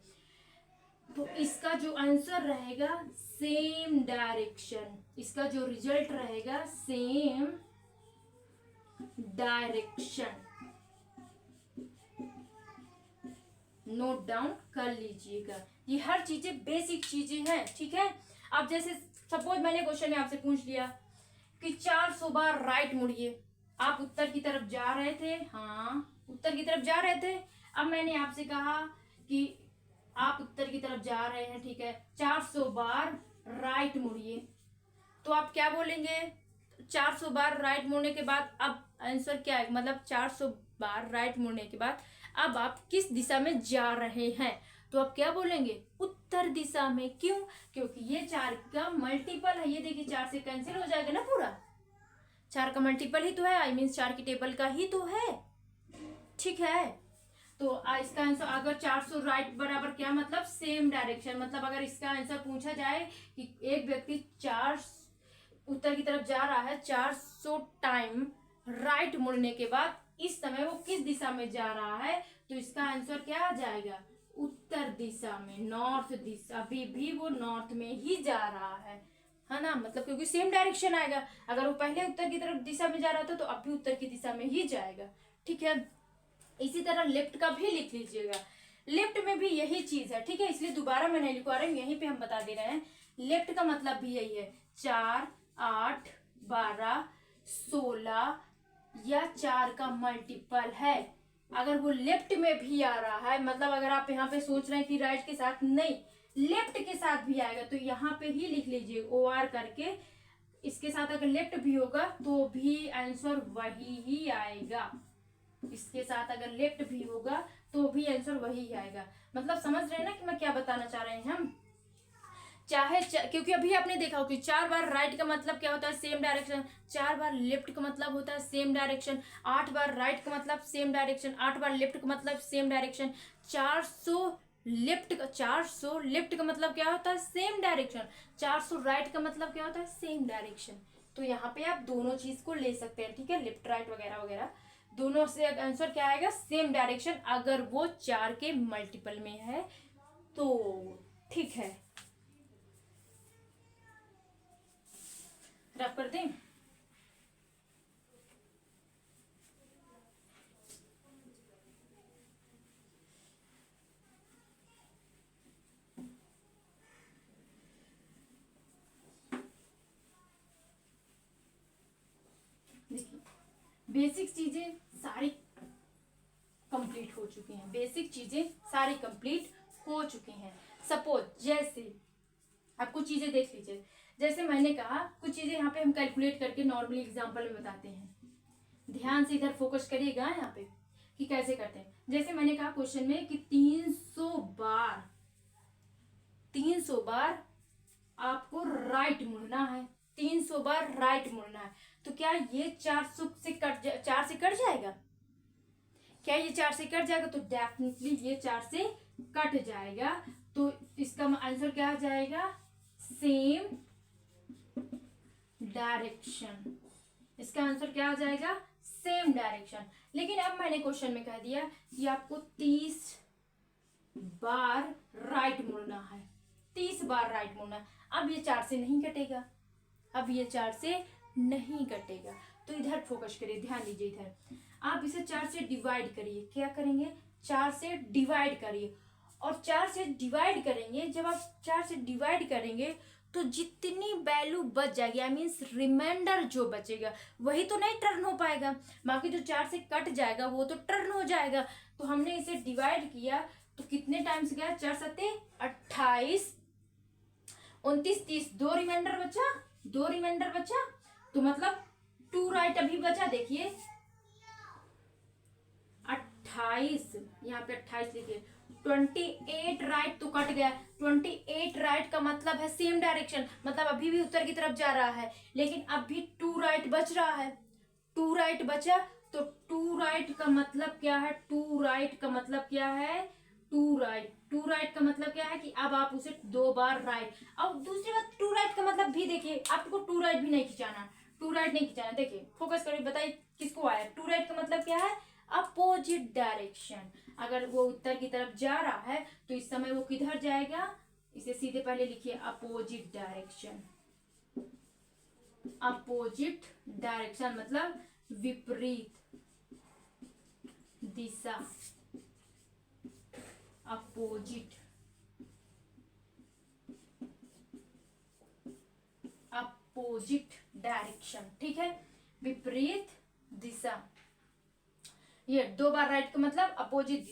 तो इसका जो आंसर रहेगा सेम डायरेक्शन, इसका जो रिजल्ट रहेगा सेम डायरेक्शन। नोट डाउन कर लीजिएगा, ये हर चीजें बेसिक चीजें हैं, ठीक है। अब जैसे सपोज मैंने क्वेश्चन में आपसे पूछ लिया कि 400 बार राइट मुड़िए, आप उत्तर की तरफ जा रहे थे, हाँ उत्तर की तरफ जा रहे थे। अब मैंने आपसे कहा कि आप उत्तर की तरफ जा रहे हैं, ठीक है, 400 बार राइट मुड़िए, तो आप क्या बोलेंगे, 400 बार राइट मुड़ने के बाद अब आंसर क्या है, मतलब 400 बार राइट मुड़ने के बाद अब आप किस दिशा में जा रहे हैं, तो आप क्या बोलेंगे, उत्तर दिशा में। क्यों, क्योंकि ये 4 का मल्टीपल है। ये देखिए 4 से कैंसिल हो जाएगा ना, पूरा 4 का मल्टीपल ही तो है, आई मीन 4 की टेबल का ही तो है, ठीक है। तो इसका आंसर अगर 400 राइट बराबर क्या मतलब सेम डायरेक्शन, मतलब अगर इसका आंसर पूछा जाए कि एक व्यक्ति 4 उत्तर की तरफ जा रहा है 400 टाइम राइट मुड़ने के बाद, इस समय वो किस दिशा में जा रहा है, तो इसका आंसर क्या आ जाएगा, उत्तर दिशा में, नॉर्थ दिशा। अभी भी वो नॉर्थ में ही जा रहा है ना, मतलब क्योंकि सेम डायरेक्शन आएगा। अगर वो पहले उत्तर की तरफ दिशा में जा रहा था तो अब भी उत्तर की दिशा में ही जाएगा, ठीक है। इसी तरह लेफ्ट का भी लिख लीजिएगा। लेफ्ट में भी यही चीज है, ठीक है, इसलिए दोबारा मैं नहीं लिखवा रही हूँ, यहीं पे हम बता दे रहे हैं। लेफ्ट का मतलब भी यही है, 4, 8, 12, 16 या 4 का मल्टीपल है। अगर वो लेफ्ट में भी आ रहा है, मतलब अगर आप यहाँ पे सोच रहे हैं कि राइट के साथ, नहीं, लेफ्ट के साथ भी आएगा, तो यहाँ पे ही लिख लीजिए OR करके। इसके साथ अगर लेफ्ट भी होगा तो भी आंसर वही ही आएगा। इसके साथ अगर लेफ्ट भी होगा तो भी आंसर वही आएगा। मतलब समझ रहे हैं ना कि मैं क्या बताना चाह रहे हैं हम। क्योंकि अभी आपने देखा हो कि 4 बार राइट का मतलब क्या होता है, सेम डायरेक्शन। 4 बार लेफ्ट का मतलब होता है सेम डायरेक्शन। 8 बार राइट का मतलब सेम डायरेक्शन। 8 बार लेफ्ट का मतलब सेम डायरेक्शन। 400 लेफ्ट का मतलब क्या होता है, सेम डायरेक्शन। 400 राइट का मतलब क्या होता है, सेम डायरेक्शन। तो यहाँ पे आप दोनों चीज को ले सकते हैं, ठीक है, लेफ्ट राइट वगैरह वगैरह, दोनों से आंसर क्या आएगा, सेम डायरेक्शन, अगर वो 4 के मल्टीपल में है तो। ठीक है, रफ कर दें। देखिए, बेसिक चीजें सारी कंप्लीट हो चुकी हैं। बेसिक चीजें सारी कंप्लीट हो चुकी हैं। सपोज जैसे आप कुछ चीजें देख लीजिए, जैसे मैंने कहा कुछ चीजें यहाँ पे हम कैलकुलेट करके नॉर्मली एग्जांपल में बताते हैं। ध्यान से इधर फोकस करिएगा यहाँ पे कि कैसे करते हैं। जैसे मैंने कहा क्वेश्चन में कि 300 बार आपको राइट मुड़ना है, 300 बार राइट मुड़ना है, तो क्या ये 4 से कट जाएगा? क्या ये 4 से कट जाएगा? तो डेफिनेटली ये 4 से कट जाएगा। तो इसका आंसर क्या आ जाएगा, सेम डायरेक्शन। इसका आंसर क्या आ जाएगा, सेम डायरेक्शन। लेकिन अब मैंने क्वेश्चन में कह दिया कि आपको 30 बार राइट मुड़ना है, 30 बार राइट मुड़ना है। अब ये 4 से नहीं कटेगा, अब ये 4 से नहीं कटेगा। तो इधर फोकस करिए, ध्यान दीजिए इधर। आप इसे 4 से डिवाइड करिए। क्या करेंगे, 4 से डिवाइड करिए। और 4 से डिवाइड करेंगे, जब आप 4 से डिवाइड करेंगे तो जितनी वैल्यू बच जाएगी, आई मीन्स रिमाइंडर जो बचेगा वही तो नहीं टर्न हो पाएगा। बाकी जो 4 से कट जाएगा वो तो टर्न हो जाएगा। तो हमने इसे डिवाइड किया तो कितने टाइम्स गया, 4 सत्ते 28, 29, 30, 2 रिमाइंडर बचा। तो मतलब 2 राइट अभी बचा। देखिए 28, यहाँ पे 28 लिखिए। 28 राइट तो कट गया। 28 राइट का मतलब है सेम डायरेक्शन, मतलब अभी भी उत्तर की तरफ जा रहा है। लेकिन अब भी 2 राइट बच रहा है, 2 राइट बचा। तो 2 राइट का मतलब क्या है, 2 राइट का मतलब क्या है, 2 राइट का मतलब क्या है कि अब आप उसे 2 बार राइट। अब दूसरी बात, 2 राइट का मतलब भी देखिए, आपको 2 राइट भी नहीं खिंचाना, 2 राइट नहीं खिंचाना। देखिए फोकस करिए, बताइए किसको आया। 2 राइट का मतलब क्या है, अपोजिट डायरेक्शन। अगर वो उत्तर की तरफ जा रहा है तो इस समय वो किधर जाएगा, इसे सीधे पहले लिखिए, अपोजिट डायरेक्शन। अपोजिट डायरेक्शन मतलब विपरीत दिशा, अपोजिट डायरेक्शन, ठीक है, विपरीत दिशा। ये 2 बार राइट का मतलब अपोजिट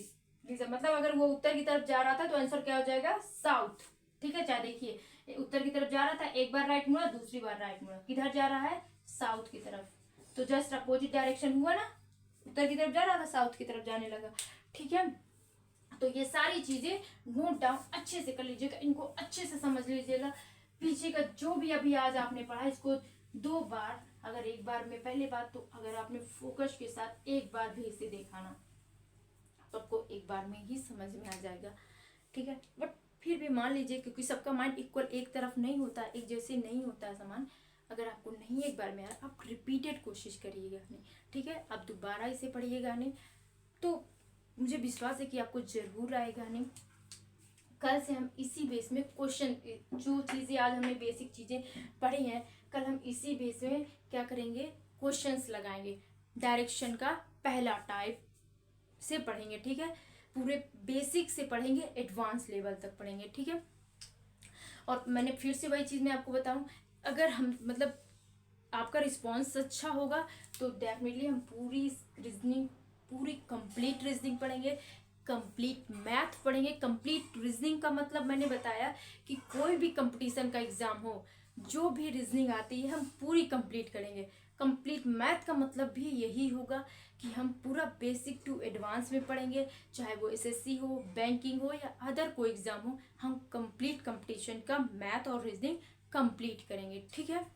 दिशा, मतलब अगर वो उत्तर की तरफ जा रहा था तो आंसर क्या हो जाएगा, साउथ। ठीक है, चाहे देखिए उत्तर की तरफ जा रहा था, एक बार राइट मुड़ा, दूसरी बार राइट मुड़ा, किधर जा रहा है, साउथ की तरफ। तो जस्ट अपोजिट डायरेक्शन हुआ ना, उत्तर की तरफ जा रहा था, साउथ की तरफ जाने लगा। ठीक है, तो ये सारी चीजें नोट डाउन अच्छे से कर लीजिएगा, इनको अच्छे से समझ लीजिएगा। पीछे का जो भी अभी आज आपने पढ़ा, इसको 2 बार, अगर एक बार में, पहले बात तो अगर आपने फोकस के साथ एक बार भी इसे देखा ना तो आपको एक बार में ही समझ में आ जाएगा। ठीक है, बट फिर भी मान लीजिए, क्योंकि सबका माइंड इक्वल एक तरफ नहीं होता, एक जैसे नहीं होता है सामान। अगर आपको नहीं एक बार में यार, आप रिपीटेड कोशिश करिएगा नहीं, ठीक है, आप दोबारा इसे पढ़िएगा नहीं, तो मुझे विश्वास है कि आपको जरूर आएगा नहीं। कल से हम इसी बेस में क्वेश्चन, जो चीज़ें आज हमने बेसिक चीज़ें पढ़ी हैं, कल हम इसी बेस में क्या करेंगे, क्वेश्चंस लगाएंगे। डायरेक्शन का पहला टाइप से पढ़ेंगे, ठीक है। पूरे बेसिक से पढ़ेंगे, एडवांस लेवल तक पढ़ेंगे, ठीक है। और मैंने फिर से वही चीज़ मैं आपको बताऊं, अगर हम मतलब आपका रिस्पॉन्स अच्छा होगा तो डेफिनेटली हम पूरी रीजनिंग, पूरी कंप्लीट रीजनिंग पढ़ेंगे, कंप्लीट मैथ पढ़ेंगे। कंप्लीट रीजनिंग का मतलब मैंने बताया कि कोई भी कंपटीशन का एग्जाम हो, जो भी रीजनिंग आती है हम पूरी कंप्लीट करेंगे। कंप्लीट मैथ का मतलब भी यही होगा कि हम पूरा बेसिक टू एडवांस में पढ़ेंगे, चाहे वो एसएससी हो, बैंकिंग हो या अदर कोई एग्जाम हो, हम कंप्लीट कंपटीशन का मैथ और रीजनिंग कंप्लीट करेंगे, ठीक है।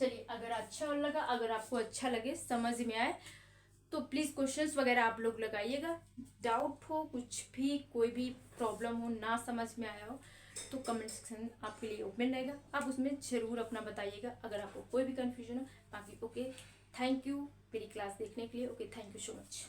चलिए, अगर अच्छा लगा, अगर आपको अच्छा लगे, समझ में आए, तो प्लीज़ क्वेश्चंस वगैरह आप लोग लगाइएगा। डाउट हो, कुछ भी कोई भी प्रॉब्लम हो, ना समझ में आया हो, तो कमेंट सेक्शन आपके लिए ओपन रहेगा, आप उसमें ज़रूर अपना बताइएगा अगर आपको कोई भी कन्फ्यूजन हो। बाकी ओके, थैंक यू मेरी क्लास देखने के लिए। Okay, thank you so much.